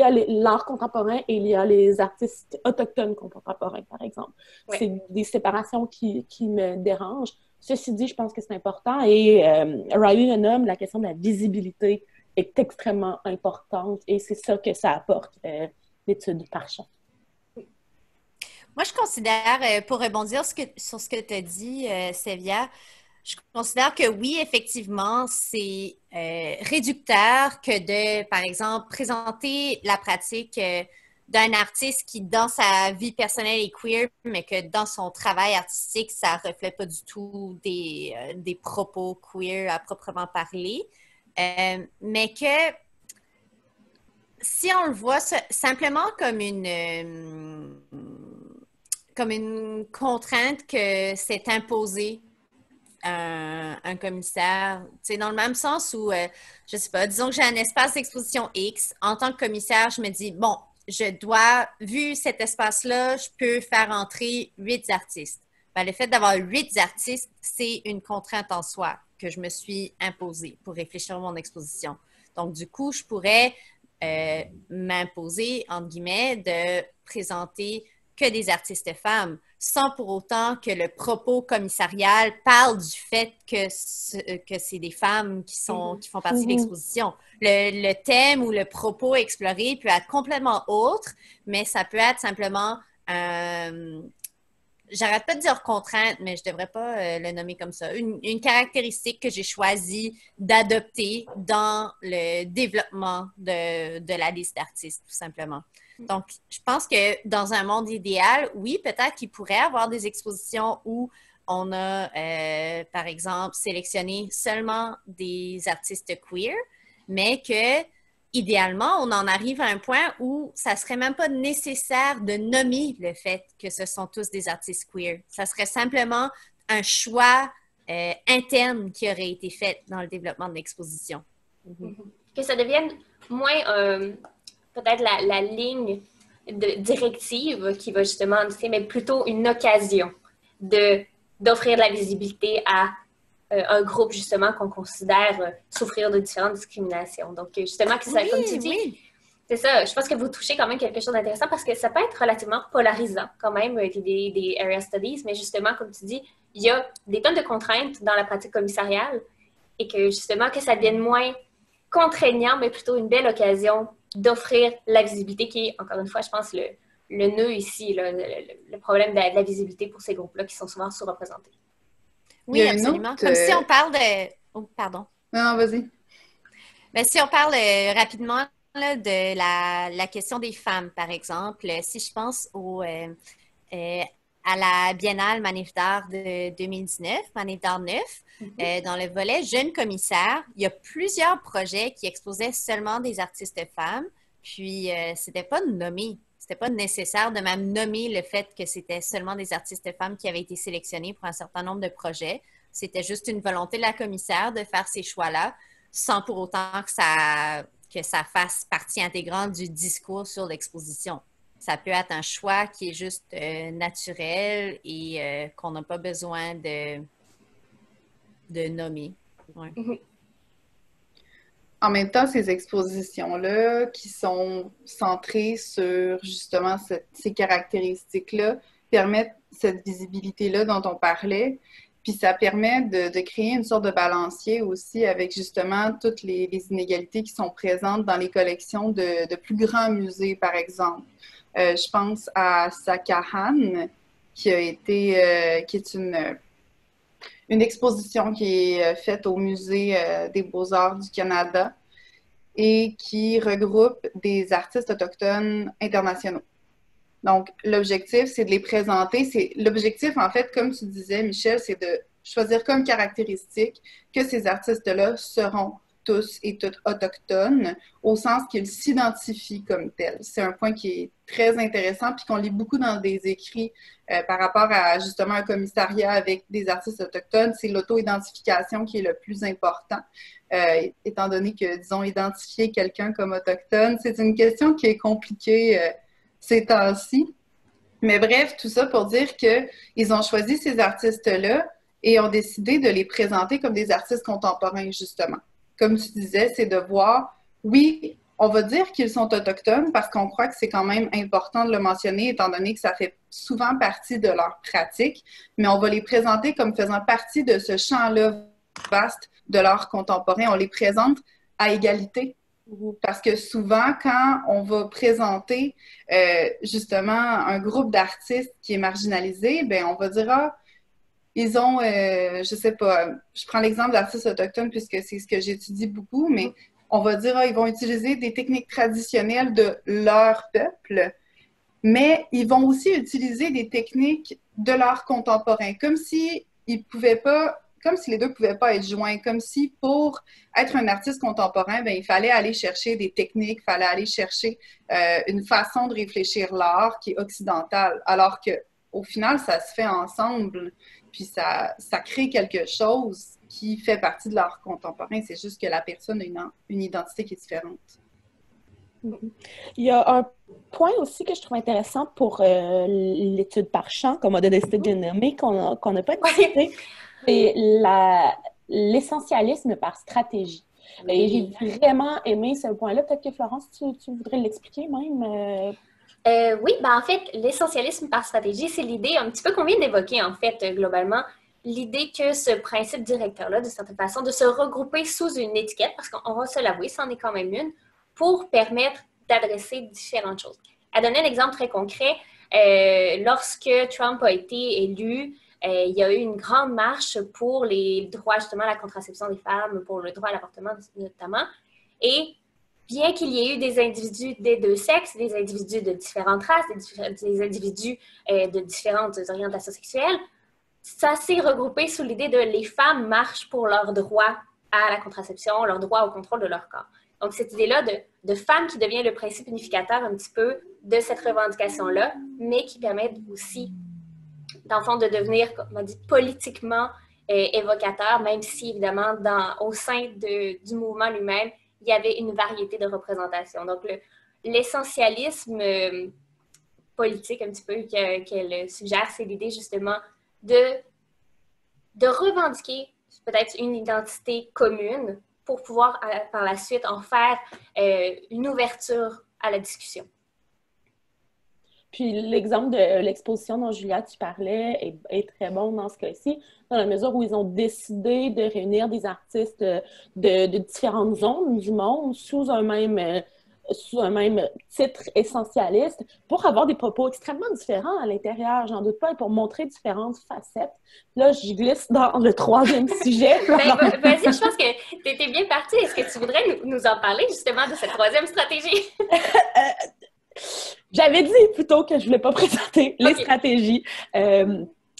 a l'art contemporain et il y a les artistes autochtones contemporains, par exemple. Oui. C'est des séparations qui me dérangent. Ceci dit, je pense que c'est important et Riley le nomme, la question de la visibilité est extrêmement importante et c'est ça que ça apporte, l'étude par champ. Moi, je considère, pour rebondir sur ce que tu as dit, Sylvia, je considère que oui, effectivement, c'est réducteur que de, par exemple, présenter la pratique d'un artiste qui, dans sa vie personnelle, est queer, mais que dans son travail artistique, ça ne reflète pas du tout des propos queer à proprement parler. Mais que si on le voit simplement comme une contrainte que c'est imposé un commissaire, tu sais, dans le même sens où, je sais pas, disons que j'ai un espace d'exposition X, en tant que commissaire, je me dis, bon, vu cet espace-là, je peux faire entrer 8 artistes. Ben, le fait d'avoir 8 artistes, c'est une contrainte en soi que je me suis imposée pour réfléchir à mon exposition. Donc, du coup, je pourrais m'imposer, entre guillemets, de présenter que des artistes femmes, sans pour autant que le propos commissarial parle du fait que c'est des femmes qui font partie de l'exposition. Le thème ou le propos exploré peut être complètement autre, mais ça peut être simplement j'arrête pas de dire contrainte, mais je devrais pas le nommer comme ça. Une caractéristique que j'ai choisi d'adopter dans le développement de la liste d'artistes, tout simplement. Donc, je pense que dans un monde idéal, oui, peut-être qu'il pourrait y avoir des expositions où on a, par exemple, sélectionné seulement des artistes queer, mais que idéalement, on en arrive à un point où ça serait même pas nécessaire de nommer le fait que ce sont tous des artistes queer. Ça serait simplement un choix interne qui aurait été fait dans le développement de l'exposition. Que ça devienne moins peut-être la ligne directive qui va justement indiquer, mais plutôt une occasion d'offrir de la visibilité à un groupe, justement, qu'on considère souffrir de différentes discriminations. Donc, justement, que ça, comme tu dis, c'est ça, je pense que vous touchez quand même quelque chose d'intéressant parce que ça peut être relativement polarisant, quand même, des area studies, mais justement, comme tu dis, il y a des tonnes de contraintes dans la pratique commissariale et que, justement, que ça devienne moins contraignant, mais plutôt une belle occasion d'offrir la visibilité qui est, encore une fois, je pense, le nœud ici, là, le problème de la visibilité pour ces groupes-là qui sont souvent sous-représentés. Oui, absolument. Comme si on parle de... Oh, pardon. Non, vas-y. Mais si on parle rapidement là, de la question des femmes, par exemple, si je pense à la Biennale Manif d'art de 2019, Manif d'art 9, dans le volet Jeunes commissaires, il y a plusieurs projets qui exposaient seulement des artistes femmes, puis c'était pas nommé. C'était pas nécessaire de même nommer le fait que c'était seulement des artistes femmes qui avaient été sélectionnés pour un certain nombre de projets. C'était juste une volonté de la commissaire de faire ces choix-là, sans pour autant que ça fasse partie intégrante du discours sur l'exposition. Ça peut être un choix qui est juste naturel et qu'on n'a pas besoin de nommer. Ouais. En même temps, ces expositions-là qui sont centrées sur justement ces caractéristiques-là permettent cette visibilité-là dont on parlait. Puis ça permet de créer une sorte de balancier aussi avec justement toutes les inégalités qui sont présentes dans les collections de plus grands musées, par exemple. Je pense à Sakahan, qui est une exposition qui est faite au Musée des Beaux-Arts du Canada et qui regroupe des artistes autochtones internationaux. Donc, l'objectif, c'est de les présenter. L'objectif, en fait, comme tu disais, Michel, c'est de choisir comme caractéristique que ces artistes-là seront tous et toutes autochtones, au sens qu'ils s'identifient comme tels. C'est un point qui est très intéressant, puis qu'on lit beaucoup dans des écrits par rapport à, justement, un commissariat avec des artistes autochtones. C'est l'auto-identification qui est le plus important, étant donné que, disons, identifier quelqu'un comme autochtone, c'est une question qui est compliquée ces temps-ci. Mais bref, tout ça pour dire qu'ils ont choisi ces artistes-là et ont décidé de les présenter comme des artistes contemporains, justement. Comme tu disais, c'est de voir, oui, on va dire qu'ils sont autochtones parce qu'on croit que c'est quand même important de le mentionner étant donné que ça fait souvent partie de leur pratique, mais on va les présenter comme faisant partie de ce champ-là vaste de l'art contemporain. On les présente à égalité. Parce que souvent, quand on va présenter justement un groupe d'artistes qui est marginalisé, ben on va dire, ah, ils ont, je sais pas, je prends l'exemple d'artistes autochtones puisque c'est ce que j'étudie beaucoup, mais on va dire, ils vont utiliser des techniques traditionnelles de leur peuple, mais ils vont aussi utiliser des techniques de l'art contemporain, comme si les deux ne pouvaient pas être joints, comme si pour être un artiste contemporain, il fallait aller chercher des techniques, il fallait aller chercher une façon de réfléchir l'art qui est occidentale, alors qu'au final, ça se fait ensemble, puis ça crée quelque chose qui fait partie de l'art contemporain. C'est juste que la personne a une identité qui est différente. Il y a un point aussi que je trouve intéressant pour l'étude par champ, comme on a décidé de nommer, qu'on n'a pas discuté, c'est l'essentialisme par stratégie. Et j'ai vraiment aimé ce point-là. Peut-être que Florence, tu voudrais l'expliquer même? Oui, en fait, l'essentialisme par stratégie, c'est l'idée un petit peu qu'on vient d'évoquer, en fait, globalement. L'idée que ce principe directeur-là, de certaine façon, de se regrouper sous une étiquette, parce qu'on va se l'avouer, c'en est quand même une, pour permettre d'adresser différentes choses. À donner un exemple très concret, lorsque Trump a été élu, il y a eu une grande marche pour les droits, justement, à la contraception des femmes, pour le droit à l'avortement notamment. Et bien qu'il y ait eu des individus des deux sexes, des individus de différentes races, des individus de différentes orientations sexuelles, ça s'est regroupé sous l'idée de les femmes marchent pour leur droit à la contraception, leur droit au contrôle de leur corps. Donc, cette idée-là de femme qui devient le principe unificateur un petit peu de cette revendication-là, mais qui permet aussi, dans le fond, de devenir, comme on dit, politiquement évocateur, même si, évidemment, au sein du mouvement lui-même, il y avait une variété de représentations. Donc, l'essentialisme politique, un petit peu, qu'elle suggère, c'est l'idée, justement, de revendiquer peut-être une identité commune pour pouvoir, par la suite, en faire une ouverture à la discussion. Puis l'exemple de l'exposition dont Julia, tu parlais est très bon dans ce cas-ci, dans la mesure où ils ont décidé de réunir des artistes de différentes zones du monde sous un même titre essentialiste pour avoir des propos extrêmement différents à l'intérieur, j'en doute pas, et pour montrer différentes facettes. Là, j'y glisse dans le troisième sujet. Vas-y, je pense que tu étais bien partie. Est-ce que tu voudrais nous en parler justement de cette troisième stratégie? J'avais dit plutôt que je voulais pas présenter les stratégies.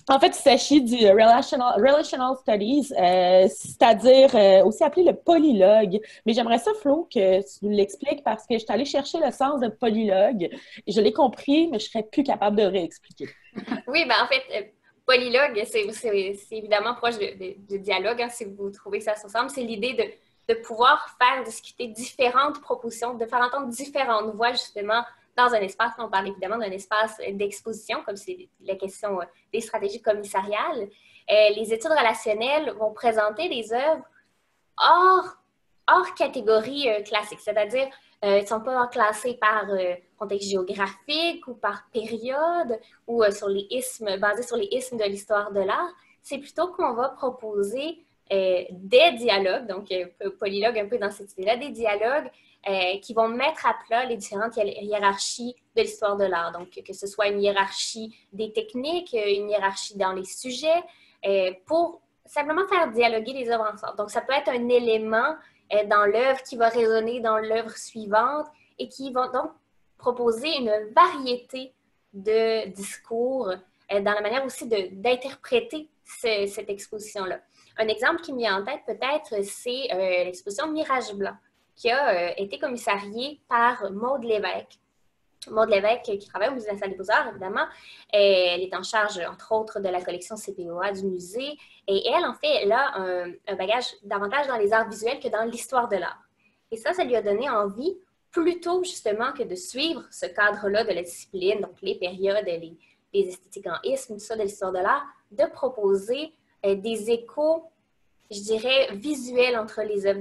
En fait, il s'agit du Relational Studies, c'est-à-dire aussi appelé le polylogue. Mais j'aimerais ça, Flo, que tu nous l'expliques parce que je suis allée chercher le sens de polylogue et je l'ai compris, mais je serais plus capable de le réexpliquer. Oui, en fait, polylogue, c'est évidemment proche du dialogue, hein, si vous trouvez que ça se ressemble. C'est l'idée de pouvoir faire discuter différentes propositions, de faire entendre différentes voix, justement, dans un espace. On parle évidemment d'un espace d'exposition, comme c'est la question des stratégies commissariales. Les études relationnelles vont présenter des œuvres hors catégorie classique, c'est-à-dire ils ne sont pas classés par contexte géographique ou par période ou basés sur les ismes de l'histoire de l'art. C'est plutôt qu'on va proposer des dialogues, donc polylogue un peu dans cette idée-là, des dialogues qui vont mettre à plat les différentes hiérarchies de l'histoire de l'art. Donc, que ce soit une hiérarchie des techniques, une hiérarchie dans les sujets, pour simplement faire dialoguer les œuvres ensemble. Donc, ça peut être un élément dans l'œuvre qui va résonner dans l'œuvre suivante et qui va donc proposer une variété de discours dans la manière aussi d'interpréter cette exposition-là. Un exemple qui me vient en tête peut-être, c'est l'exposition Mirage Blanc, qui a été commissariée par Maude Lévesque. Maude Lévesque, qui travaille au Musée de la Salle des Beaux-Arts, évidemment. Elle est en charge, entre autres, de la collection CPOA du musée. Et elle, en fait, elle a un bagage davantage dans les arts visuels que dans l'histoire de l'art. Et ça lui a donné envie, plutôt justement que de suivre ce cadre-là de la discipline, donc les périodes, les esthétiques en isme, tout ça de l'histoire de l'art, de proposer des échos, je dirais, visuels entre les œuvres,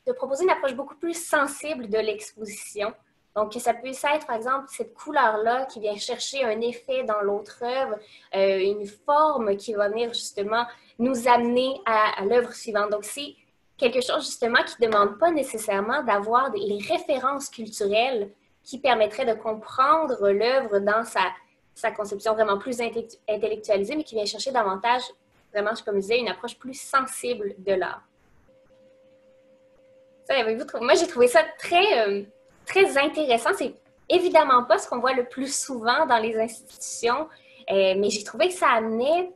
de proposer une approche beaucoup plus sensible de l'exposition. Donc, ça peut être, par exemple, cette couleur-là qui vient chercher un effet dans l'autre œuvre, une forme qui va venir justement nous amener à l'œuvre suivante. Donc, c'est quelque chose justement qui ne demande pas nécessairement d'avoir les références culturelles qui permettraient de comprendre l'œuvre dans sa conception vraiment plus intellectualisée, mais qui vient chercher davantage, vraiment, comme je disais, une approche plus sensible de l'art. Ça, avez-vous trouvé? Moi, j'ai trouvé ça très intéressant. C'est évidemment pas ce qu'on voit le plus souvent dans les institutions, mais j'ai trouvé que ça amenait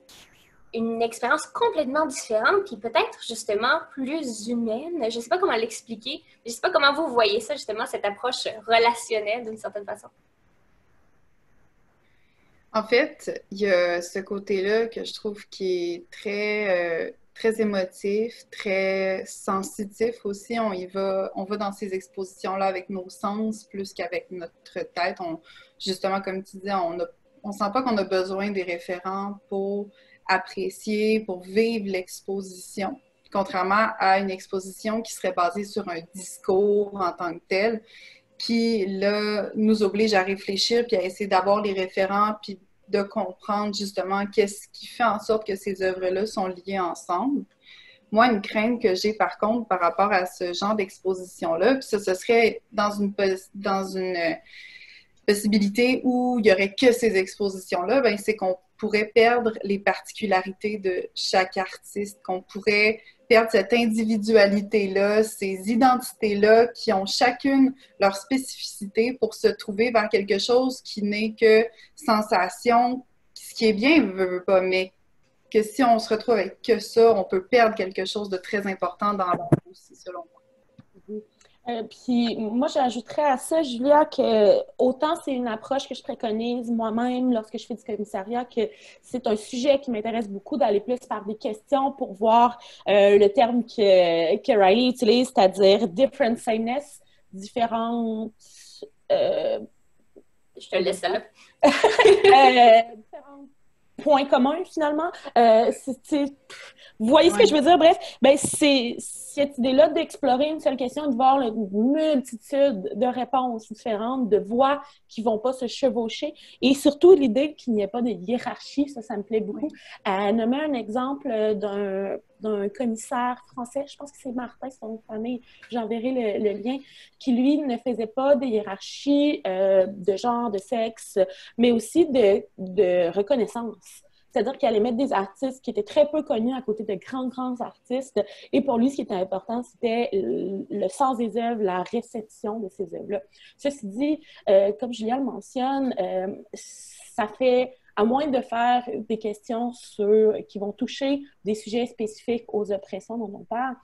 une expérience complètement différente, puis peut-être justement plus humaine. Je sais pas comment l'expliquer. Je sais pas comment vous voyez ça, justement, cette approche relationnelle d'une certaine façon. En fait, il y a ce côté-là que je trouve qui est très émotif, très sensitif aussi. On va dans ces expositions-là avec nos sens plus qu'avec notre tête. Justement, comme tu dis, on sent pas qu'on a besoin des référents pour apprécier, pour vivre l'exposition, contrairement à une exposition qui serait basée sur un discours en tant que tel, qui, là, nous oblige à réfléchir puis à essayer d'avoir les référents puis de comprendre justement qu'est-ce qui fait en sorte que ces œuvres-là sont liées ensemble. Moi, une crainte que j'ai par contre par rapport à ce genre d'exposition-là, puis ça, ce serait dans une possibilité où il n'y aurait que ces expositions-là, ben, c'est qu'on pourrait perdre les particularités de chaque artiste, qu'on pourrait perdre cette individualité-là, ces identités-là qui ont chacune leur spécificité pour se trouver vers quelque chose qui n'est que sensation, ce qui est bien, veut pas, mais que si on se retrouve avec que ça, on peut perdre quelque chose de très important dans l'art aussi, selon moi. Puis moi, j'ajouterais à ça, Julia, que autant c'est une approche que je préconise moi-même lorsque je fais du commissariat, que c'est un sujet qui m'intéresse beaucoup d'aller plus par des questions pour voir le terme que Riley utilise, c'est-à-dire different sameness, différentes... Je te laisse là. Différents points communs, finalement. Vous voyez ce que je veux dire? Bref, ben, c'est cette idée-là d'explorer une seule question, de voir une multitude de réponses différentes, de voix qui ne vont pas se chevaucher, et surtout l'idée qu'il n'y ait pas de hiérarchie, ça me plaît beaucoup. Elle nommait un exemple d'un commissaire français, je pense que c'est Martin, son nom de famille, j'enverrai le lien, qui, lui, ne faisait pas de hiérarchie de genre, de sexe, mais aussi de reconnaissance. C'est-à-dire qu'il allait mettre des artistes qui étaient très peu connus à côté de grands artistes. Et pour lui, ce qui était important, c'était le sens des œuvres, la réception de ces œuvres-là. Ceci dit, comme Julia le mentionne, ça fait, à moins de faire des questions qui vont toucher des sujets spécifiques aux oppressions dont on parle,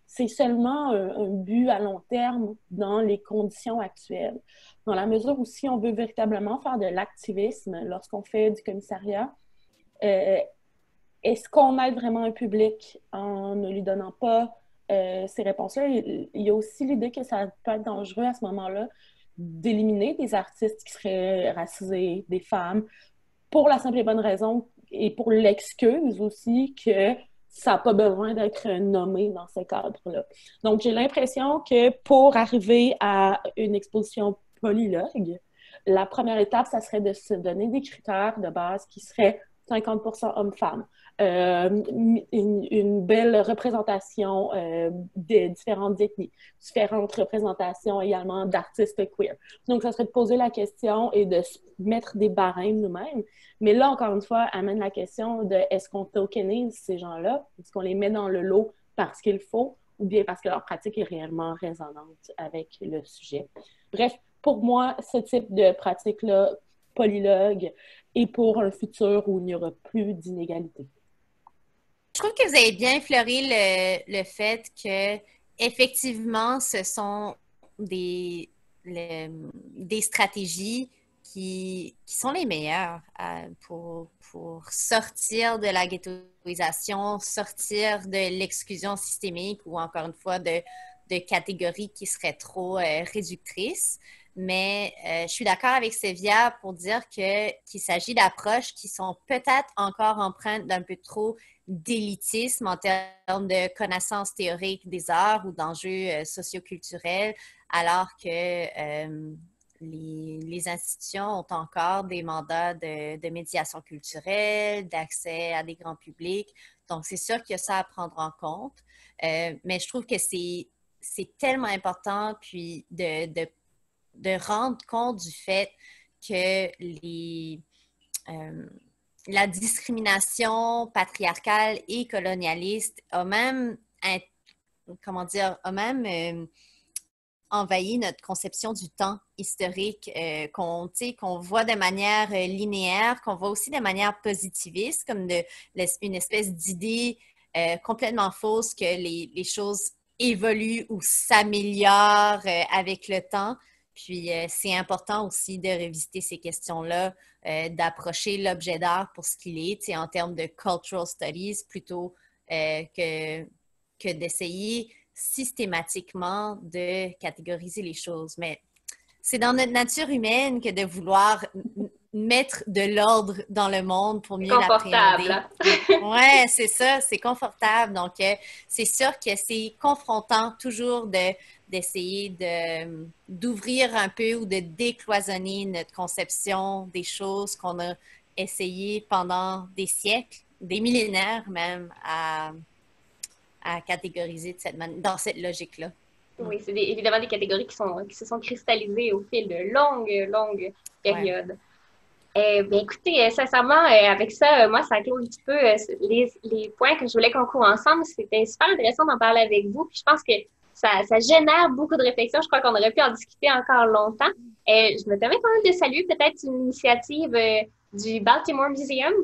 c'est seulement un but à long terme dans les conditions actuelles. Dans la mesure où si on veut véritablement faire de l'activisme lorsqu'on fait du commissariat, est-ce qu'on aide vraiment un public en ne lui donnant pas ces réponses-là? Il y a aussi l'idée que ça peut être dangereux à ce moment-là d'éliminer des artistes qui seraient racisés, des femmes, pour la simple et bonne raison, et pour l'excuse aussi, que ça n'a pas besoin d'être nommé dans ces cadres-là. Donc, j'ai l'impression que pour arriver à une exposition polylogue, la première étape, ça serait de se donner des critères de base qui seraient 50% hommes-femmes, une belle représentation des différentes ethnies, différentes représentations également d'artistes queer. Donc, ça serait de poser la question et de mettre des barèmes nous-mêmes. Mais là, encore une fois, amène la question de est-ce qu'on tokenise ces gens-là? Est-ce qu'on les met dans le lot parce qu'il faut ou bien parce que leur pratique est réellement résonante avec le sujet? Bref, pour moi, ce type de pratique-là, polylogue, et pour un futur où il n'y aura plus d'inégalité. Je trouve que vous avez bien effleuré le fait que effectivement, ce sont des stratégies qui sont les meilleures pour sortir de la ghettoisation, sortir de l'exclusion systémique ou encore une fois de catégories qui seraient trop réductrices. Mais je suis d'accord avec Sévia pour dire qu'il s'agit d'approches qui sont peut-être encore empreintes d'un peu trop d'élitisme en termes de connaissances théoriques des arts ou d'enjeux socioculturels, alors que les institutions ont encore des mandats de médiation culturelle, d'accès à des grands publics. Donc, c'est sûr qu'il y a ça à prendre en compte. Mais je trouve que c'est tellement important, puis de rendre compte du fait que la discrimination patriarcale et colonialiste a même comment dire, a même envahi notre conception du temps historique qu'on voit de manière linéaire, qu'on voit aussi de manière positiviste, comme une espèce d'idée complètement fausse que les choses évoluent ou s'améliorent avec le temps. Puis, c'est important aussi de revisiter ces questions-là, d'approcher l'objet d'art pour ce qu'il est, en termes de cultural studies, plutôt que d'essayer systématiquement de catégoriser les choses. Mais c'est dans notre nature humaine que de vouloir mettre de l'ordre dans le monde pour mieux l'appréhender. Ouais, c'est ça, c'est confortable. Donc, c'est sûr que c'est confrontant toujours d'essayer d'ouvrir un peu ou de décloisonner notre conception des choses qu'on a essayé pendant des siècles, des millénaires même, à catégoriser dans cette logique-là. Oui, c'est évidemment des catégories qui se sont cristallisées au fil de longues périodes. Bien, écoutez, sincèrement, avec ça, moi, ça clôt un petit peu les points que je voulais qu'on couvre ensemble. C'était super intéressant d'en parler avec vous. Puis je pense que ça génère beaucoup de réflexions. Je crois qu'on aurait pu en discuter encore longtemps. Je me permets quand même de saluer peut-être une initiative du Baltimore Museum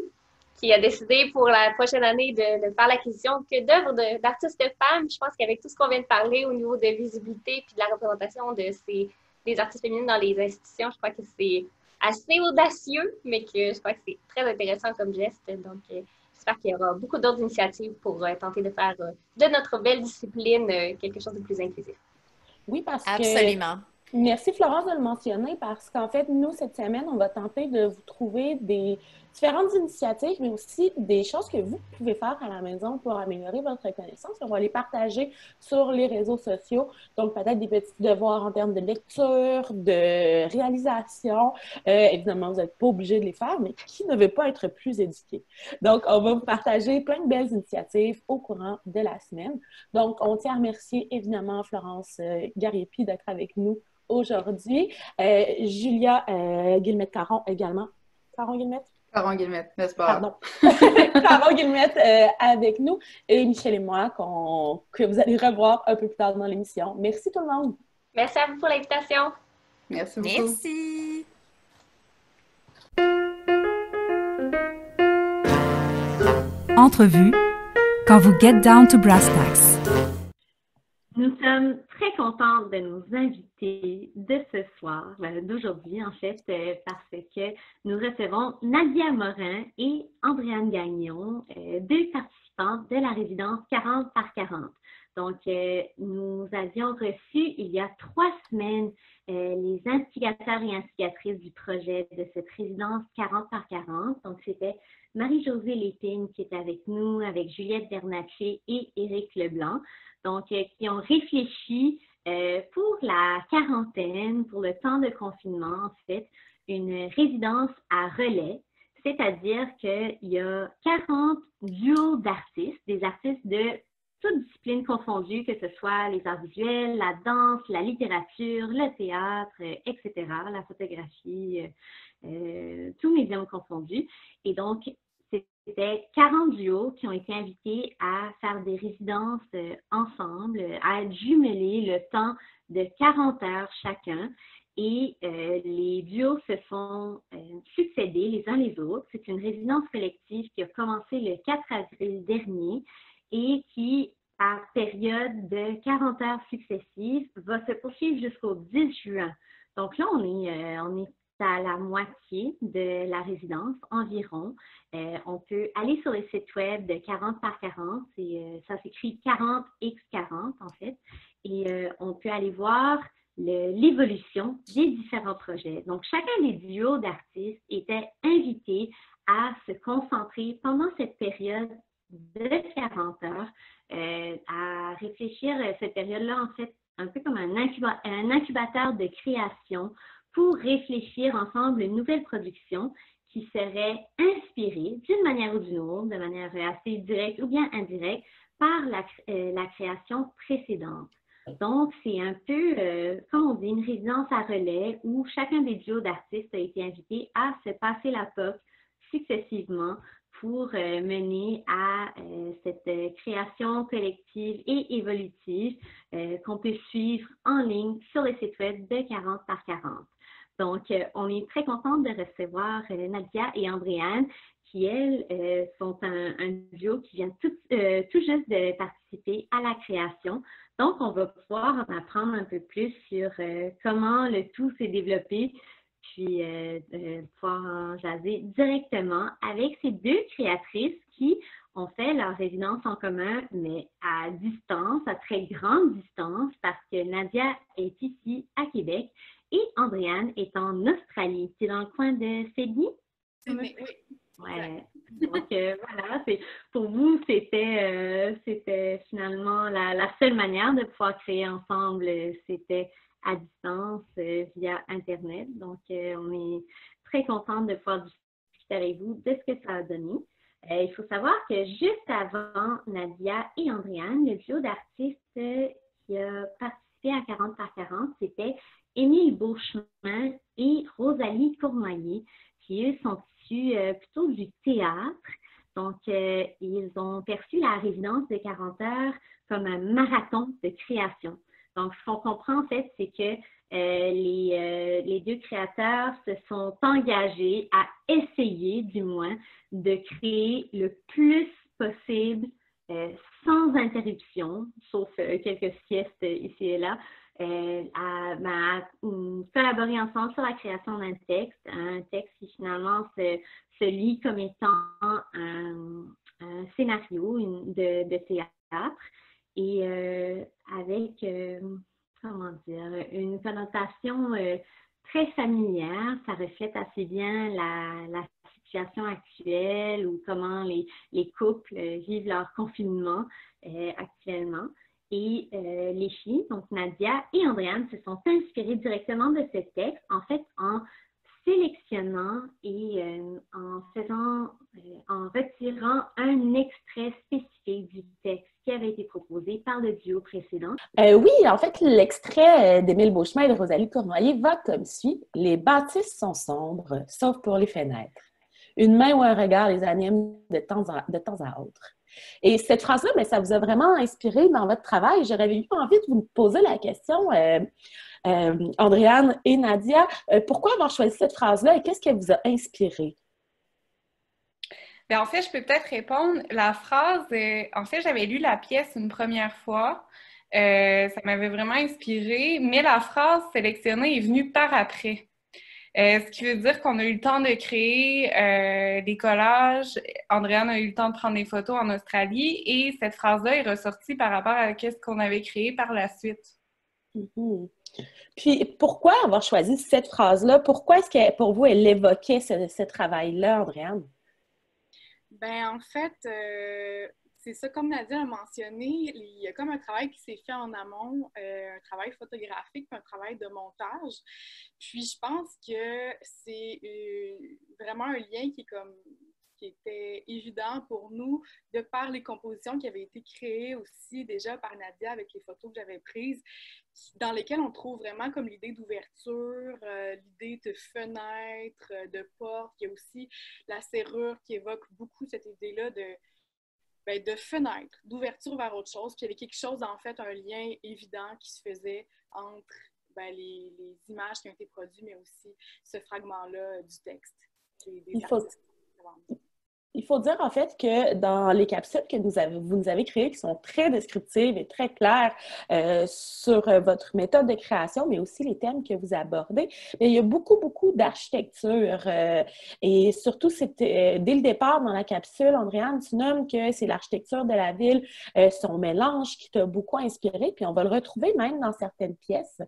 qui a décidé pour la prochaine année de faire l'acquisition d'œuvres d'artistes femmes. Je pense qu'avec tout ce qu'on vient de parler au niveau de visibilité puis de la représentation des artistes féminines dans les institutions, je crois que c'est assez audacieux, mais que je crois que c'est très intéressant comme geste. Donc, j'espère qu'il y aura beaucoup d'autres initiatives pour tenter de faire de notre belle discipline quelque chose de plus inclusif. Oui, parce que... Absolument. Merci Florence de le mentionner parce qu'en fait, nous, cette semaine, on va tenter de vous trouver des différentes initiatives, mais aussi des choses que vous pouvez faire à la maison pour améliorer votre connaissance. On va les partager sur les réseaux sociaux. Donc, peut-être des petits devoirs en termes de lecture, de réalisation. Évidemment, vous n'êtes pas obligé de les faire, mais qui ne veut pas être plus éduqué? Donc, on va vous partager plein de belles initiatives au courant de la semaine. Donc, on tient à remercier évidemment Florence Gariepi d'être avec nous aujourd'hui. Julia Guillemette-Caron également. Caron Guillemette? Caron Guillemette, n'est-ce pas? Pardon. Caron Guillemette avec nous et Michel et moi que vous allez revoir un peu plus tard dans l'émission. Merci tout le monde. Merci à vous pour l'invitation. Merci beaucoup. Merci. Entrevue, quand vous get down to brass tacks. Nous sommes très contentes de nos invités de ce soir, d'aujourd'hui en fait, parce que nous recevons Nadia Morin et Andréane Gagnon, deux participantes de la résidence 40 par 40. Donc, nous avions reçu il y a 3 semaines les instigateurs et instigatrices du projet de cette résidence 40 par 40. Donc, c'était Marie-Josée Lépine qui est avec nous, avec Juliette Bernatchez et Éric Leblanc. Donc, qui ont réfléchi pour la quarantaine, pour le temps de confinement, en fait, une résidence à relais, c'est-à-dire qu'il y a 40 duos d'artistes, des artistes de toutes disciplines confondues, que ce soit les arts visuels, la danse, la littérature, le théâtre, etc., la photographie, tous médiums confondus. Et donc, c'était 40 duos qui ont été invités à faire des résidences ensemble, à jumeler le temps de 40 heures chacun. Et les duos se sont succédés les uns les autres. C'est une résidence collective qui a commencé le 4 avril dernier et qui, par période de 40 heures successives, va se poursuivre jusqu'au 10 juin. Donc là, on est à la moitié de la résidence environ. On peut aller sur le site web de 40 par 40, ça s'écrit 40x40 en fait, et on peut aller voir l'évolution des différents projets. Donc, chacun des duos d'artistes était invité à se concentrer pendant cette période de 40 heures, à réfléchir à cette période-là, en fait, un peu comme un incubateur de création pour réfléchir ensemble une nouvelle production qui serait inspirée d'une manière ou d'une autre, de manière assez directe ou bien indirecte, par la création précédente. Donc, c'est un peu, comme on dit, une résidence à relais où chacun des duos d'artistes a été invité à se passer la POC successivement pour mener à cette création collective et évolutive qu'on peut suivre en ligne sur le site web de 40 par 40. Donc, on est très contente de recevoir Nadia et Andréane qui, elles, sont un duo qui vient tout juste de participer à la création. Donc, on va pouvoir en apprendre un peu plus sur comment le tout s'est développé, puis pouvoir en jaser directement avec ces deux créatrices qui ont fait leur résidence en commun, mais à distance, à très grande distance, parce que Nadia est ici à Québec et Andréane est en Australie. C'est dans le coin de Sydney? Oui. Ouais. Donc voilà, pour vous, c'était finalement la seule manière de pouvoir créer ensemble, c'était à distance via Internet. Donc on est très contente de pouvoir discuter avec vous de ce que ça a donné. Il faut savoir que juste avant Nadia et Andréane, le duo d'artistes qui a participé à 40 par 40, c'était Émile Beauchemin et Rosalie Cournoyer, qui eux sont issus plutôt du théâtre. Donc, ils ont perçu la résidence de 40 heures comme un marathon de création. Donc, ce qu'on comprend en fait, c'est que les deux créateurs se sont engagés à essayer, du moins, de créer le plus possible sans interruption, sauf quelques siestes ici et là, à collaborer ensemble sur la création d'un texte qui finalement se lit comme étant un scénario de théâtre et avec, comment dire, une connotation très familière. Ça reflète assez bien la situation actuelle ou comment les couples vivent leur confinement actuellement. Et les filles, donc Nadia et Andréane, se sont inspirées directement de ce texte, en fait, en sélectionnant et en retirant un extrait spécifique du texte qui avait été proposé par le duo précédent. Oui, en fait, l'extrait d'Émile Beauchemin et de Rosalie Cournoyer va comme suit. « Les bâtisses sont sombres, sauf pour les fenêtres. Une main ou un regard les anime de temps à autre. » Et cette phrase-là, bien, ça vous a vraiment inspiré dans votre travail. J'aurais eu envie de vous poser la question, Andréane et Nadia, pourquoi avoir choisi cette phrase-là et qu'est-ce qui vous a inspiré? Bien, en fait, je peux peut-être répondre. La phrase, en fait, j'avais lu la pièce une première fois. Ça m'avait vraiment inspirée, mais la phrase sélectionnée est venue par après. Ce qui veut dire qu'on a eu le temps de créer des collages. Andréane a eu le temps de prendre des photos en Australie et cette phrase-là est ressortie par rapport à ce qu'on avait créé par la suite. Mm-hmm. Puis, pourquoi avoir choisi cette phrase-là? Pourquoi est-ce que, pour vous, elle évoquait ce travail-là, Andréane? Ben en fait, c'est ça, comme Nadia a mentionné, il y a comme un travail qui s'est fait en amont, un travail photographique, un travail de montage. Puis je pense que c'est vraiment un lien qui était évident pour nous de par les compositions qui avaient été créées aussi déjà par Nadia avec les photos que j'avais prises, dans lesquelles on trouve vraiment comme l'idée d'ouverture, l'idée de fenêtre, de porte. Il y a aussi la serrure qui évoque beaucoup cette idée-là de fenêtre, d'ouverture vers autre chose. Puis il y avait quelque chose, en fait, un lien évident qui se faisait entre les images qui ont été produites, mais aussi ce fragment-là du texte. Il faut dire en fait que dans les capsules que vous nous avez créées, qui sont très descriptives et très claires sur votre méthode de création, mais aussi les thèmes que vous abordez, mais il y a beaucoup d'architecture. Et surtout, dès le départ dans la capsule, Andréane, tu nommes que c'est l'architecture de la ville, son mélange qui t'a beaucoup inspiré, puis on va le retrouver même dans certaines pièces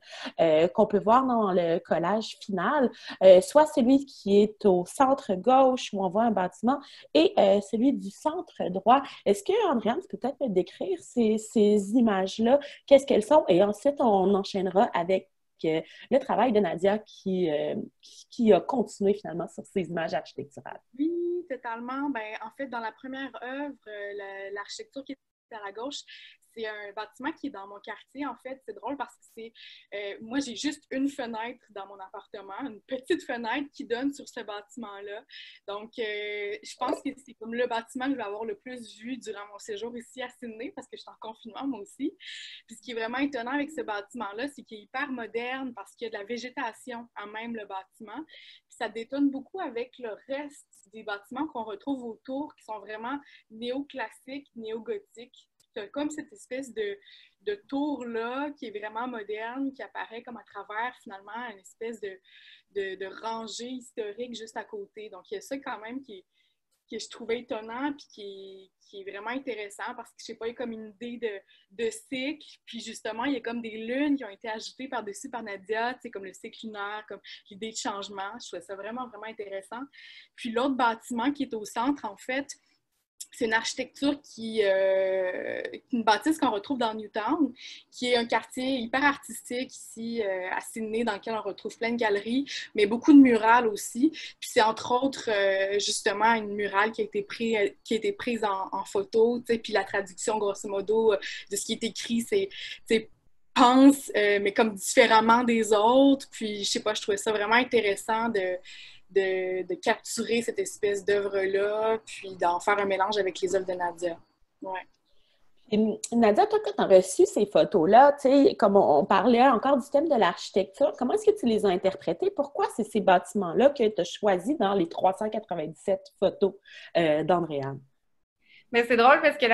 qu'on peut voir dans le collage final, soit celui qui est au centre gauche où on voit un bâtiment, et celui du centre droit. Est-ce que, Andréane, tu peux peut-être me décrire ces images-là? Qu'est-ce qu'elles sont? Et ensuite, on enchaînera avec le travail de Nadia qui a continué finalement sur ces images architecturales. Oui, totalement. Ben, en fait, dans la première œuvre, l'architecture qui est à la gauche, c'est un bâtiment qui est dans mon quartier, en fait. C'est drôle parce que moi, j'ai juste une fenêtre dans mon appartement, une petite fenêtre qui donne sur ce bâtiment-là. Donc, je pense que c'est comme le bâtiment que je vais avoir le plus vu durant mon séjour ici à Sydney, parce que je suis en confinement, moi aussi. Puis ce qui est vraiment étonnant avec ce bâtiment-là, c'est qu'il est hyper moderne parce qu'il y a de la végétation à même le bâtiment. Puis ça détonne beaucoup avec le reste des bâtiments qu'on retrouve autour, qui sont vraiment néoclassiques, néogothiques. Tu as comme cette espèce de tour-là qui est vraiment moderne, qui apparaît comme à travers, finalement, une espèce de rangée historique juste à côté. Donc, il y a ça quand même que je trouvais étonnant puis qui est vraiment intéressant parce que, je sais pas, il y a comme une idée de cycle. Puis, justement, il y a comme des lunes qui ont été ajoutées par-dessus par Nadia, tu sais, comme le cycle lunaire, comme l'idée de changement. Je trouvais ça vraiment, vraiment intéressant. Puis, l'autre bâtiment qui est au centre, en fait, c'est une architecture une bâtisse qu'on retrouve dans Newtown, qui est un quartier hyper artistique ici à Sydney, dans lequel on retrouve plein de galeries, mais beaucoup de murales aussi. Puis c'est entre autres justement une murale qui a été prise en photo, tu sais, puis la traduction grosso modo de ce qui est écrit, c'est pense, mais comme différemment des autres. Puis je sais pas, je trouvais ça vraiment intéressant de capturer cette espèce d'œuvre-là, puis d'en faire un mélange avec les œuvres de Nadia. Ouais. Et Nadia, toi, quand tu as reçu ces photos-là, tu sais, comme on parlait encore du thème de l'architecture, comment est-ce que tu les as interprétées? Pourquoi c'est ces bâtiments-là que tu as choisis dans les 397 photos d'Andréane? Mais c'est drôle parce que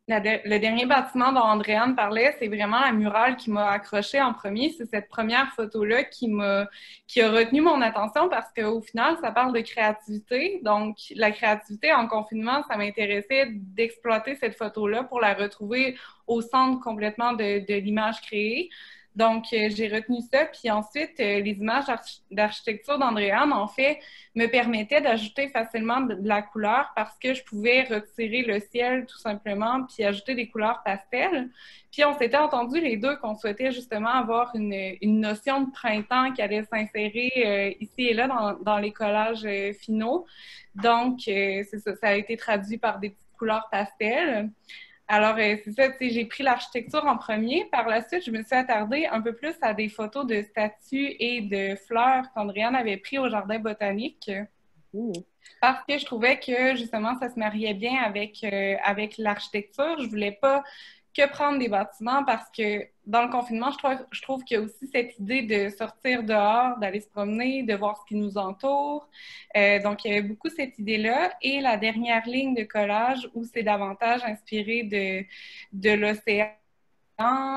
le dernier bâtiment dont Andréane parlait, c'est vraiment la murale qui m'a accrochée en premier. C'est cette première photo-là qui a retenu mon attention parce qu'au final, ça parle de créativité. Donc, la créativité en confinement, ça m'intéressait d'exploiter cette photo-là pour la retrouver au centre complètement de l'image créée. Donc, j'ai retenu ça. Puis ensuite, les images d'architecture d'Andréane, en fait, me permettaient d'ajouter facilement de la couleur parce que je pouvais retirer le ciel tout simplement puis ajouter des couleurs pastel. Puis on s'était entendu les deux qu'on souhaitait justement avoir une notion de printemps qui allait s'insérer ici et là dans les collages finaux. Donc, c'est ça, ça a été traduit par des petites couleurs pastel. Alors, c'est ça, tu sais, j'ai pris l'architecture en premier. Par la suite, je me suis attardée un peu plus à des photos de statues et de fleurs qu'Andréane avait pris au jardin botanique. Parce que je trouvais que, justement, ça se mariait bien avec l'architecture. Je voulais pas que prendre des bâtiments parce que dans le confinement, je trouve qu'il y a aussi cette idée de sortir dehors, d'aller se promener, de voir ce qui nous entoure. Donc, il y avait beaucoup cette idée-là. Et la dernière ligne de collage où c'est davantage inspiré de l'océan,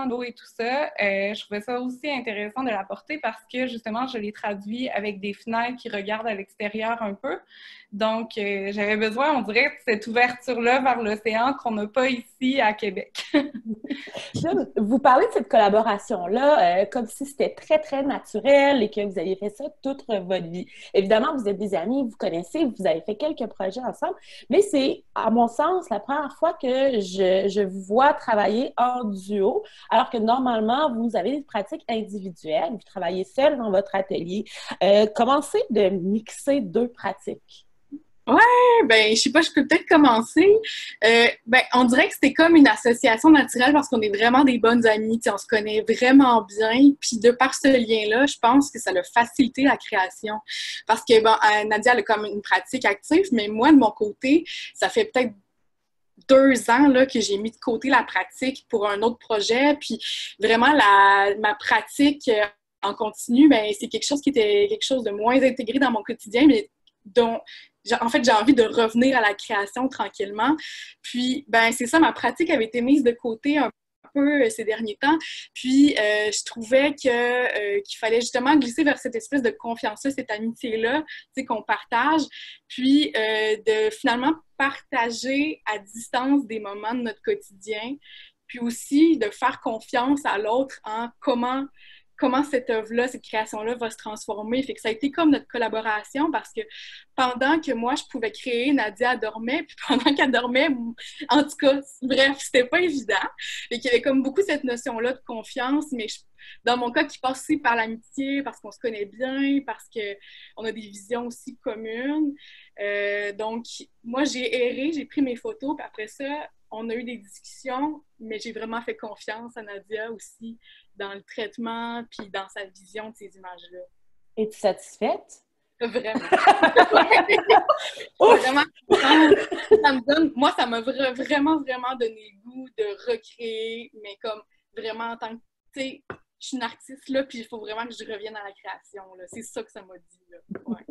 l'eau et tout ça, je trouvais ça aussi intéressant de l'apporter parce que, justement, je l'ai traduit avec des fenêtres qui regardent à l'extérieur un peu. Donc, j'avais besoin, on dirait, de cette ouverture-là vers l'océan qu'on n'a pas ici à Québec. Là, vous parlez de cette collaboration-là comme si c'était très, très naturel et que vous aviez fait ça toute votre vie. Évidemment, vous êtes des amis, vous connaissez, vous avez fait quelques projets ensemble, mais c'est, à mon sens, la première fois que je vous vois travailler en duo, alors que normalement, vous avez des pratiques individuelles, vous travaillez seul dans votre atelier. Comment c'est de mixer deux pratiques? Ouais, ben, je sais pas, je peux peut-être commencer. Ben, on dirait que c'était comme une association naturelle parce qu'on est vraiment des bonnes amies, on se connaît vraiment bien. Puis de par ce lien-là, je pense que ça a facilité la création. Parce que, bon, Nadia, elle a comme une pratique active, mais moi, de mon côté, ça fait peut-être 2 ans là, que j'ai mis de côté la pratique pour un autre projet. Puis vraiment, ma pratique en continu, ben, c'est quelque chose qui était quelque chose de moins intégré dans mon quotidien, mais dont en fait, j'ai envie de revenir à la création tranquillement. Puis, ben c'est ça, ma pratique avait été mise de côté un peu ces derniers temps. Puis, je trouvais qu'il fallait justement glisser vers cette espèce de confiance-là, cette amitié-là, tu sais, qu'on partage. Puis, de finalement partager à distance des moments de notre quotidien. Puis aussi, de faire confiance à l'autre en comment cette œuvre-là, cette création-là va se transformer. Fait que ça a été comme notre collaboration parce que pendant que moi, je pouvais créer, Nadia dormait, puis pendant qu'elle dormait, en tout cas, bref, c'était pas évident. Fait qu'il y avait comme beaucoup cette notion-là de confiance, mais dans mon cas, qui passe aussi par l'amitié, parce qu'on se connaît bien, parce qu'on a des visions aussi communes. Donc, moi, j'ai erré, j'ai pris mes photos, puis après ça, on a eu des discussions, mais j'ai vraiment fait confiance à Nadia aussi dans le traitement puis dans sa vision de ces images-là. Es-tu satisfaite? Vraiment. Vraiment, moi, ça m'a vraiment, vraiment donné le goût de recréer, mais comme vraiment en tant que, tu sais, je suis une artiste, là, puis il faut vraiment que je revienne à la création, là. C'est ça que ça m'a dit, là. Ouais.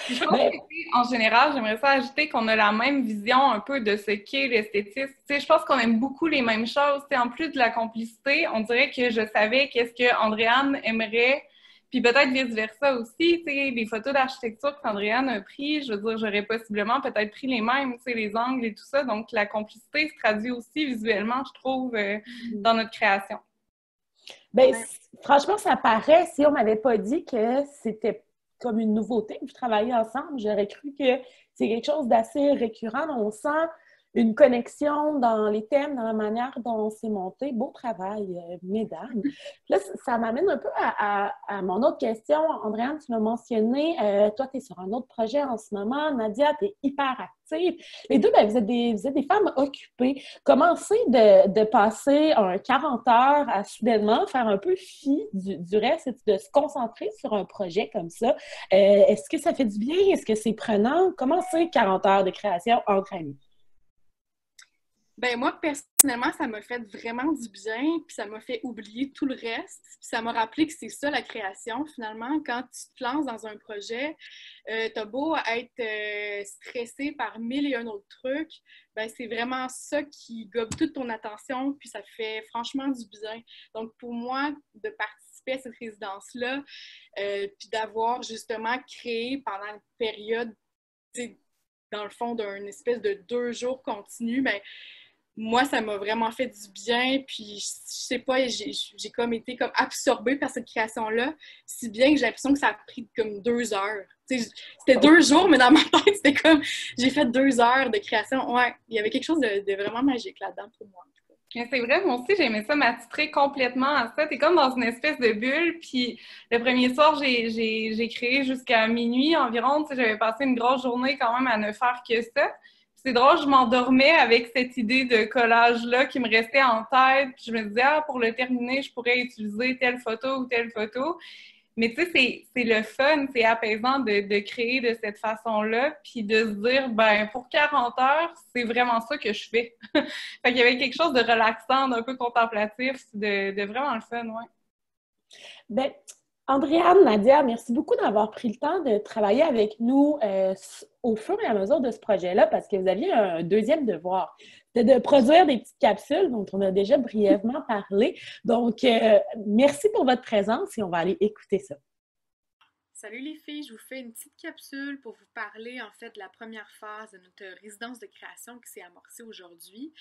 Je pense que, en général, j'aimerais ça ajouter qu'on a la même vision un peu de ce qu'est l'esthétisme. Tu sais, je pense qu'on aime beaucoup les mêmes choses. Tu sais, en plus de la complicité, on dirait que je savais qu'est-ce que Andréane aimerait, puis peut-être vice-versa aussi. Tu sais, les photos d'architecture qu'Andréane a pris, je veux dire, j'aurais possiblement peut-être pris les mêmes, tu sais, les angles et tout ça. Donc, la complicité se traduit aussi visuellement, je trouve, dans notre création. Bien, franchement, ça paraît, si on m'avait pas dit que c'était comme une nouveauté que vous travaillez ensemble, j'aurais cru que c'est quelque chose d'assez récurrent. On sent une connexion dans les thèmes, dans la manière dont c'est monté. Beau travail, mesdames. Là, ça m'amène un peu à mon autre question. Andréane, tu l'as mentionné, toi, tu es sur un autre projet en ce moment. Nadia, tu es hyper active. Les deux, bien, vous êtes des femmes occupées. Comment c'est de passer un 40 heures à soudainement faire un peu fi du reste et de se concentrer sur un projet comme ça? Est-ce que ça fait du bien? Est-ce que c'est prenant? Comment c'est 40 heures de création entre amis? Ben moi, personnellement, ça m'a fait vraiment du bien, puis ça m'a fait oublier tout le reste. Puis ça m'a rappelé que c'est ça la création, finalement. Quand tu te lances dans un projet, t'as beau être stressé par mille et un autres trucs, ben c'est vraiment ça qui gobe toute ton attention, puis ça fait franchement du bien. Donc pour moi, de participer à cette résidence-là, puis d'avoir justement créé pendant une période, dans le fond, d'une espèce de 2 jours continus, ben moi, ça m'a vraiment fait du bien, puis je sais pas, j'ai comme été comme absorbée par cette création-là, si bien que j'ai l'impression que ça a pris comme 2 heures. C'était 2 jours, mais dans ma tête, c'était comme, j'ai fait 2 heures de création. Ouais, il y avait quelque chose de vraiment magique là-dedans pour moi. C'est vrai, moi aussi, j'aimais ça m'attitrer complètement à ça. T'es comme dans une espèce de bulle, puis le premier soir, j'ai créé jusqu'à minuit environ. Tu sais, j'avais passé une grosse journée quand même à ne faire que ça. C'est drôle, je m'endormais avec cette idée de collage-là qui me restait en tête. Puis je me disais, pour le terminer, je pourrais utiliser telle photo ou telle photo. Mais tu sais, c'est le fun, c'est apaisant de créer de cette façon-là, puis de se dire, ben pour 40 heures, c'est vraiment ça que je fais. Fait qu'il y avait quelque chose de relaxant, d'un peu contemplatif, de vraiment le fun, ouais. Ben, Andréane, Nadia, merci beaucoup d'avoir pris le temps de travailler avec nous au fur et à mesure de ce projet-là, parce que vous aviez un deuxième devoir, c'était de produire des petites capsules dont on a déjà brièvement parlé. Donc, merci pour votre présence et on va aller écouter ça. Salut les filles, je vous fais une petite capsule pour vous parler en fait de la première phase de notre résidence de création qui s'est amorcée aujourd'hui.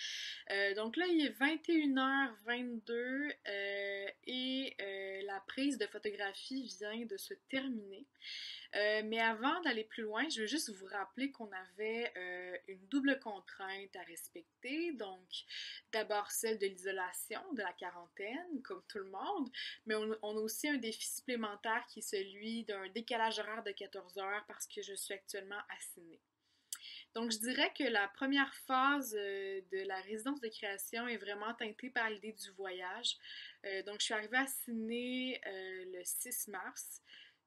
Donc là, il est 21h22 et la prise de photographie vient de se terminer. Mais avant d'aller plus loin, je veux juste vous rappeler qu'on avait une double contrainte à respecter. Donc, d'abord celle de l'isolation, de la quarantaine, comme tout le monde, mais on a aussi un défi supplémentaire qui est celui d'un décalage horaire de 14 heures parce que je suis actuellement à Sydney. Donc, je dirais que la première phase de la résidence de création est vraiment teintée par l'idée du voyage. Donc, je suis arrivée à Sydney le 6 mars.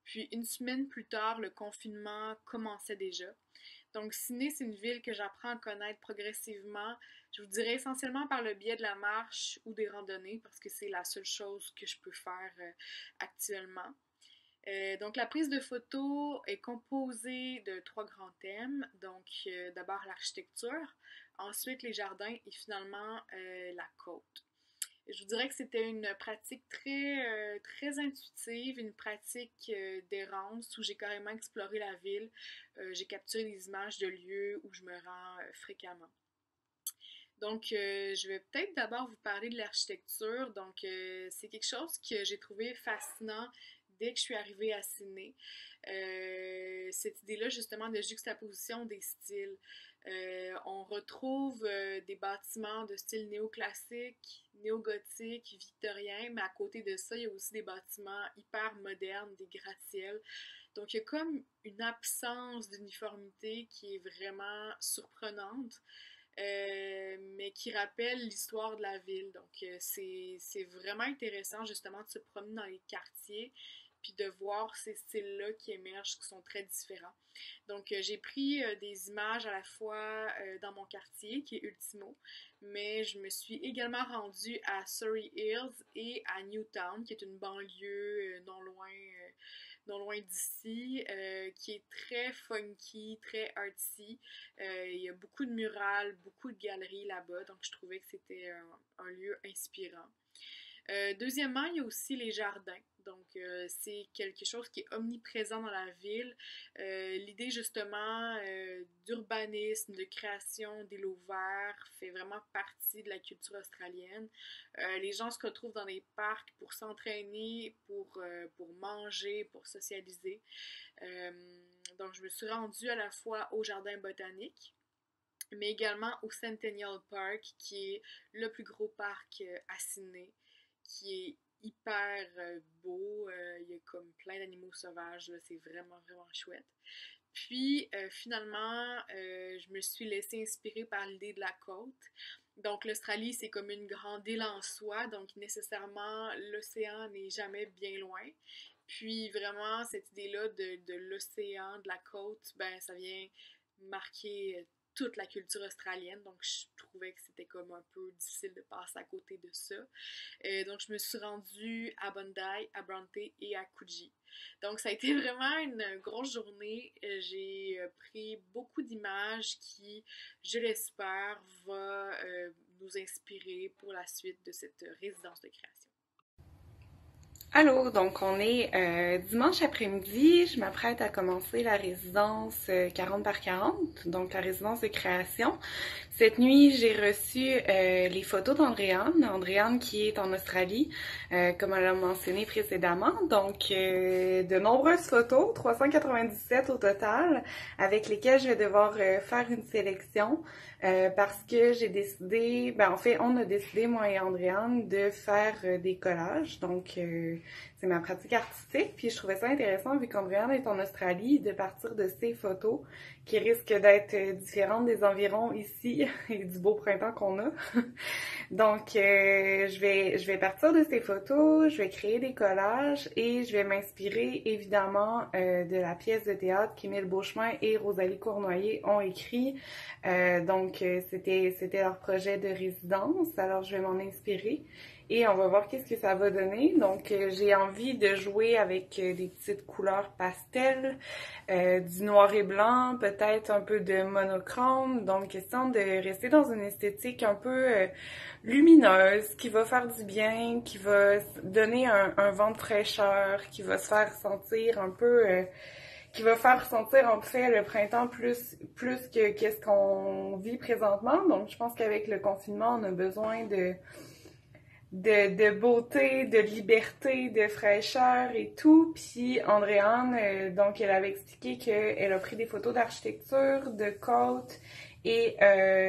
Puis une semaine plus tard, le confinement commençait déjà. Donc Sydney, c'est une ville que j'apprends à connaître progressivement. Je vous dirais essentiellement par le biais de la marche ou des randonnées parce que c'est la seule chose que je peux faire actuellement. Donc la prise de photos est composée de 3 grands thèmes. Donc d'abord l'architecture, ensuite les jardins et finalement la côte. Je vous dirais que c'était une pratique très intuitive, une pratique d'errance où j'ai carrément exploré la ville. J'ai capturé des images de lieux où je me rends fréquemment. Donc, je vais peut-être d'abord vous parler de l'architecture. Donc, c'est quelque chose que j'ai trouvé fascinant dès que je suis arrivée à Sydney. Cette idée-là, justement, de juxtaposition des styles. On retrouve des bâtiments de style néoclassique, néogothique, victorien, mais à côté de ça, il y a aussi des bâtiments hyper modernes, des gratte-ciels. Donc, il y a comme une absence d'uniformité qui est vraiment surprenante. mais qui rappelle l'histoire de la ville. Donc, c'est vraiment intéressant justement de se promener dans les quartiers puis de voir ces styles-là qui émergent, qui sont très différents. Donc, j'ai pris des images à la fois dans mon quartier, qui est Ultimo, mais je me suis également rendue à Surrey Hills et à Newtown, qui est une banlieue non loin d'ici, qui est très funky, très artsy. Il y a beaucoup de murales, beaucoup de galeries là-bas, donc je trouvais que c'était un lieu inspirant. Deuxièmement, il y a aussi les jardins. Donc, c'est quelque chose qui est omniprésent dans la ville. L'idée, justement, d'urbanisme, de création d'îlots verts fait vraiment partie de la culture australienne. Les gens se retrouvent dans des parcs pour s'entraîner, pour manger, pour socialiser. Donc, je me suis rendue à la fois au jardin botanique, mais également au Centennial Park, qui est le plus gros parc à Sydney, qui est hyper beau. Il y a comme plein d'animaux sauvages, là, c'est vraiment, vraiment chouette. Puis, finalement, je me suis laissée inspirer par l'idée de la côte. Donc, l'Australie, c'est comme une grande île en soi, donc nécessairement, l'océan n'est jamais bien loin. Puis, vraiment, cette idée-là de l'océan, de la côte, ben, ça vient marquer toute la culture australienne, donc je trouvais que c'était comme un peu difficile de passer à côté de ça. Donc je me suis rendue à Bondi, à Bronte et à Coogee. Donc ça a été vraiment une grosse journée. J'ai pris beaucoup d'images qui, je l'espère, va nous inspirer pour la suite de cette résidence de création. Allô, donc on est dimanche après-midi, je m'apprête à commencer la résidence 40 par 40, donc la résidence de création. Cette nuit, j'ai reçu les photos d'Andréane qui est en Australie, comme elle l'a mentionné précédemment. Donc, de nombreuses photos, 397 au total, avec lesquelles je vais devoir faire une sélection parce que j'ai décidé, en fait, on a décidé, moi et Andréane, de faire des collages. Donc, c'est ma pratique artistique, puis je trouvais ça intéressant, vu qu'Andréane est en Australie, de partir de ses photos qui risquent d'être différentes des environs ici et du beau printemps qu'on a. Donc, je vais partir de ces photos, je vais créer des collages et je vais m'inspirer évidemment de la pièce de théâtre qu'Émile Beauchemin et Rosalie Cournoyer ont écrit. Donc, c'était leur projet de résidence, alors je vais m'en inspirer. Et on va voir qu'est-ce que ça va donner. Donc, j'ai envie de jouer avec des petites couleurs pastel, du noir et blanc, peut-être un peu de monochrome. Donc, question de rester dans une esthétique un peu lumineuse, qui va faire du bien, qui va donner un vent de fraîcheur, qui va se faire sentir un peu... qui va faire sentir en fait le printemps plus que qu'est-ce qu'on vit présentement. Donc, je pense qu'avec le confinement, on a besoin de beauté, de liberté, de fraîcheur et tout. Puis Andréane, donc elle avait expliqué qu'elle a pris des photos d'architecture, de côte et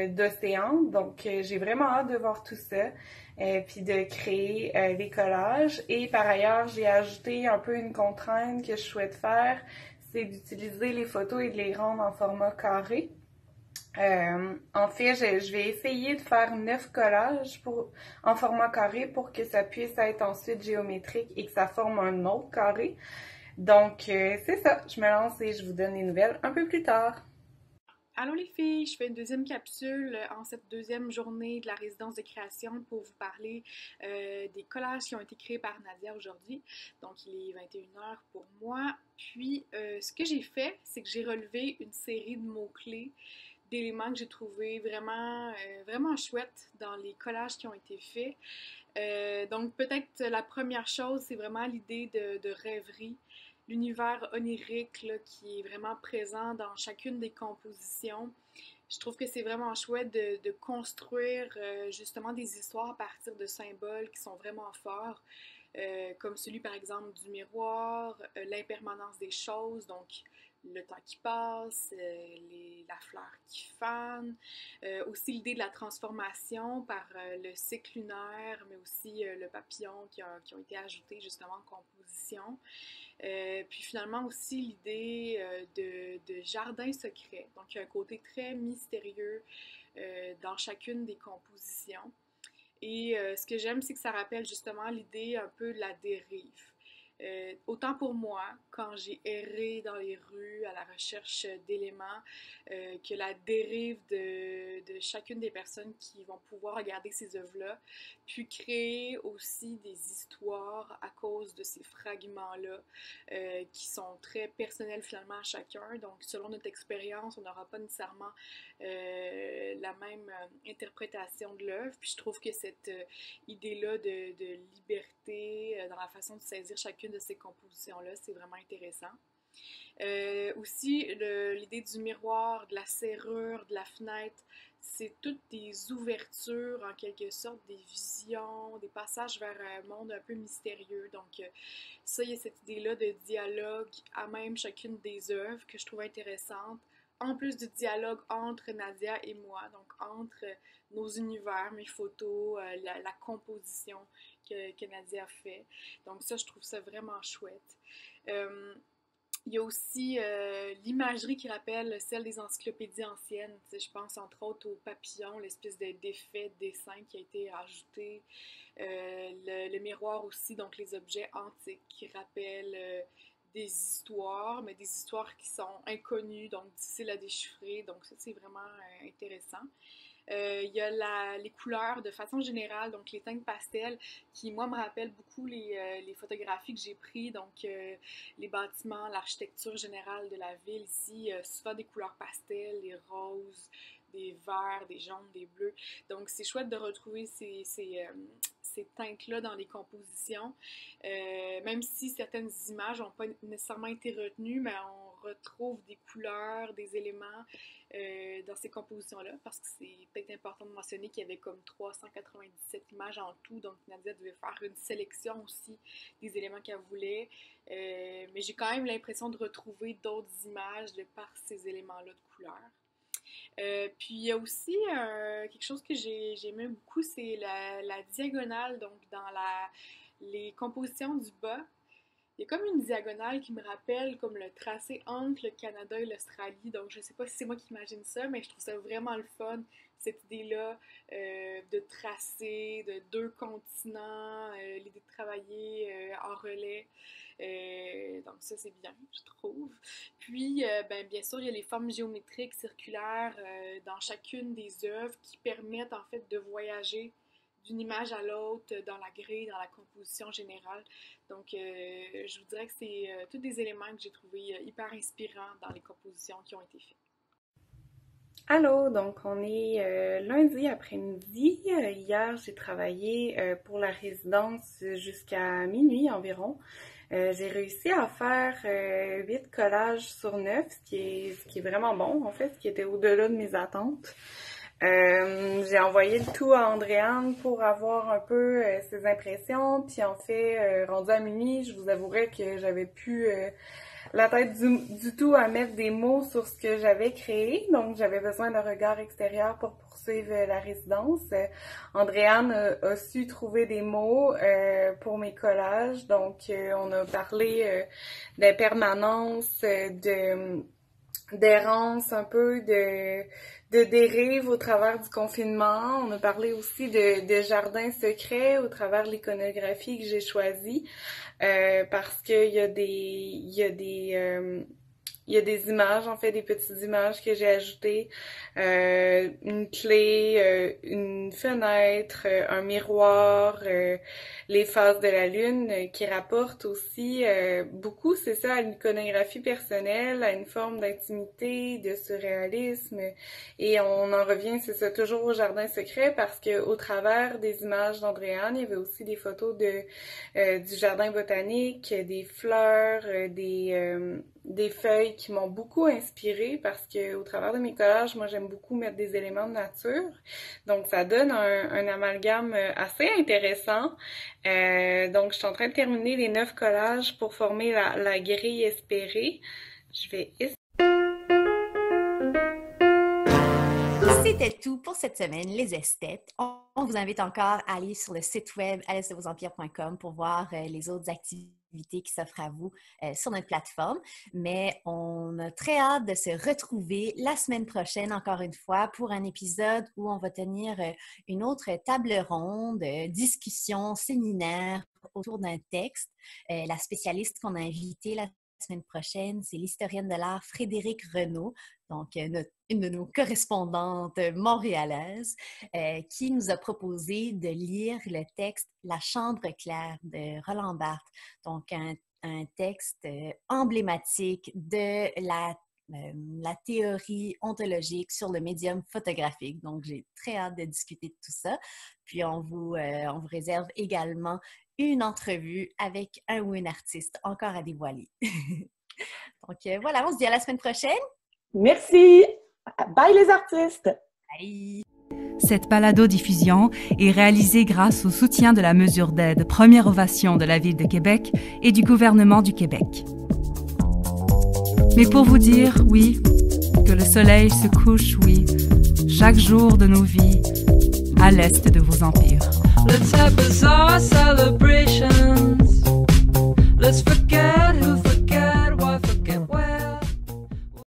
d'océan. Donc j'ai vraiment hâte de voir tout ça. Puis de créer des collages. Et par ailleurs, j'ai ajouté un peu une contrainte que je souhaite faire, c'est d'utiliser les photos et de les rendre en format carré. En fait, je vais essayer de faire 9 collages en format carré pour que ça puisse être ensuite géométrique et que ça forme un autre carré. Donc, c'est ça. Je me lance et je vous donne les nouvelles un peu plus tard. Allô les filles, je fais une deuxième capsule en cette deuxième journée de la résidence de création pour vous parler des collages qui ont été créés par Nadia aujourd'hui. Donc il est 21h pour moi. Puis ce que j'ai fait, c'est que j'ai relevé une série de mots-clés, d'éléments que j'ai trouvés vraiment, vraiment chouettes dans les collages qui ont été faits. Donc peut-être la première chose, c'est vraiment l'idée de rêverie. L'univers onirique là, qui est vraiment présent dans chacune des compositions. Je trouve que c'est vraiment chouette de construire justement des histoires à partir de symboles qui sont vraiment forts, comme celui par exemple du miroir, l'impermanence des choses, donc le temps qui passe, la fleur qui fane, aussi l'idée de la transformation par le cycle lunaire, mais aussi le papillon qui ont été ajoutés justement en composition. Puis finalement aussi l'idée de jardin secret, donc il y a un côté très mystérieux dans chacune des compositions. Et ce que j'aime, c'est que ça rappelle justement l'idée un peu de la dérive. Autant pour moi, quand j'ai erré dans les rues à la recherche d'éléments, que la dérive de chacune des personnes qui vont pouvoir regarder ces œuvres-là, puis créer aussi des histoires à cause de ces fragments-là, qui sont très personnels finalement à chacun. Donc, selon notre expérience, on n'aura pas nécessairement la même interprétation de l'œuvre. Puis je trouve que cette idée-là de liberté dans la façon de saisir chacune de ces compositions-là, c'est vraiment intéressant. Aussi, l'idée du miroir, de la serrure, de la fenêtre, c'est toutes des ouvertures, en quelque sorte, des visions, des passages vers un monde un peu mystérieux. Donc, ça, il y a cette idée-là de dialogue à même chacune des œuvres que je trouve intéressante. En plus du dialogue entre Nadia et moi, donc entre nos univers, mes photos, la composition que Nadia fait. Donc ça, je trouve ça vraiment chouette. Il y a aussi l'imagerie qui rappelle celle des encyclopédies anciennes. Je pense entre autres au papillon, l'espèce d'effet de dessin qui a été ajouté. Le miroir aussi, donc les objets antiques qui rappellent des histoires, mais des histoires qui sont inconnues, donc difficiles à déchiffrer. Donc ça, c'est vraiment intéressant. Il y a les couleurs de façon générale, donc les teintes pastel, qui, moi, me rappellent beaucoup les photographies que j'ai prises, donc les bâtiments, l'architecture générale de la ville ici, souvent des couleurs pastel, des roses, des verts, des jaunes, des bleus. Donc, c'est chouette de retrouver ces teintes-là dans les compositions. Même si certaines images n'ont pas nécessairement été retenues, mais on retrouve des couleurs, des éléments dans ces compositions-là, parce que c'est peut-être important de mentionner qu'il y avait comme 397 images en tout, donc Nadia devait faire une sélection aussi des éléments qu'elle voulait. Mais j'ai quand même l'impression de retrouver d'autres images de par ces éléments-là de couleurs. Puis il y a aussi quelque chose que j'aimais beaucoup, c'est la diagonale, donc dans les compositions du bas. Il y a comme une diagonale qui me rappelle comme le tracé entre le Canada et l'Australie, donc je sais pas si c'est moi qui imagine ça, mais je trouve ça vraiment le fun, cette idée-là de tracé, de deux continents, l'idée de travailler en relais. Donc ça, c'est bien, je trouve. Puis, bien sûr, il y a les formes géométriques circulaires dans chacune des œuvres qui permettent en fait de voyager d'une image à l'autre dans la grille, dans la composition générale. Donc, je vous dirais que c'est tous des éléments que j'ai trouvés hyper inspirants dans les compositions qui ont été faites. Allô, donc on est lundi après-midi. Hier, j'ai travaillé pour la résidence jusqu'à minuit environ. J'ai réussi à faire 8 collages sur 9, ce qui est vraiment bon, en fait, ce qui était au-delà de mes attentes. J'ai envoyé le tout à Andréane pour avoir un peu ses impressions, puis en fait, rendu à minuit, je vous avouerai que j'avais plus la tête du tout à mettre des mots sur ce que j'avais créé, donc j'avais besoin d'un regard extérieur pour poursuivre la résidence. Andréane a su trouver des mots pour mes collages, donc on a parlé d'impermanence, d'errance, un peu de dérive au travers du confinement. On a parlé aussi de jardin secret au travers de l'iconographie que j'ai choisie, parce qu'il y a des images, en fait, des petites images que j'ai ajoutées, une clé, une fenêtre, un miroir, les phases de la lune qui rapportent aussi beaucoup, c'est ça, à l'iconographie personnelle, à une forme d'intimité, de surréalisme, et on en revient, c'est ça, toujours au jardin secret, parce que au travers des images d'Andréane, il y avait aussi des photos du jardin botanique, des fleurs, des feuilles qui m'ont beaucoup inspirée, parce que au travers de mes collages, moi j'aime beaucoup mettre des éléments de nature, donc ça donne un amalgame assez intéressant. Donc je suis en train de terminer les 9 collages pour former la grille espérée. Je vais C'était tout pour cette semaine, les esthètes. On vous invite encore à aller sur le site web alesdevosempires.com pour voir les autres activités qui s'offrent à vous sur notre plateforme. Mais on a très hâte de se retrouver la semaine prochaine, encore une fois, pour un épisode où on va tenir une autre table ronde, discussion, séminaire autour d'un texte. La spécialiste qu'on a invitée la semaine prochaine, c'est l'historienne de l'art Frédérique Renaud, donc une de nos correspondantes montréalaises, qui nous a proposé de lire le texte « La chambre claire » de Roland Barthes, donc un texte emblématique de la théorie ontologique sur le médium photographique. Donc, j'ai très hâte de discuter de tout ça. Puis, on vous réserve également une entrevue avec un ou une artiste encore à dévoiler. Donc, voilà, on se dit à la semaine prochaine. Merci! Bye les artistes! Bye! Cette balado-diffusion est réalisée grâce au soutien de la mesure d'aide Première Ovation de la Ville de Québec et du gouvernement du Québec. Mais pour vous dire, oui, que le soleil se couche, oui, chaque jour de nos vies, à l'est de vos empires. Let's have bizarre celebrations. Let's forget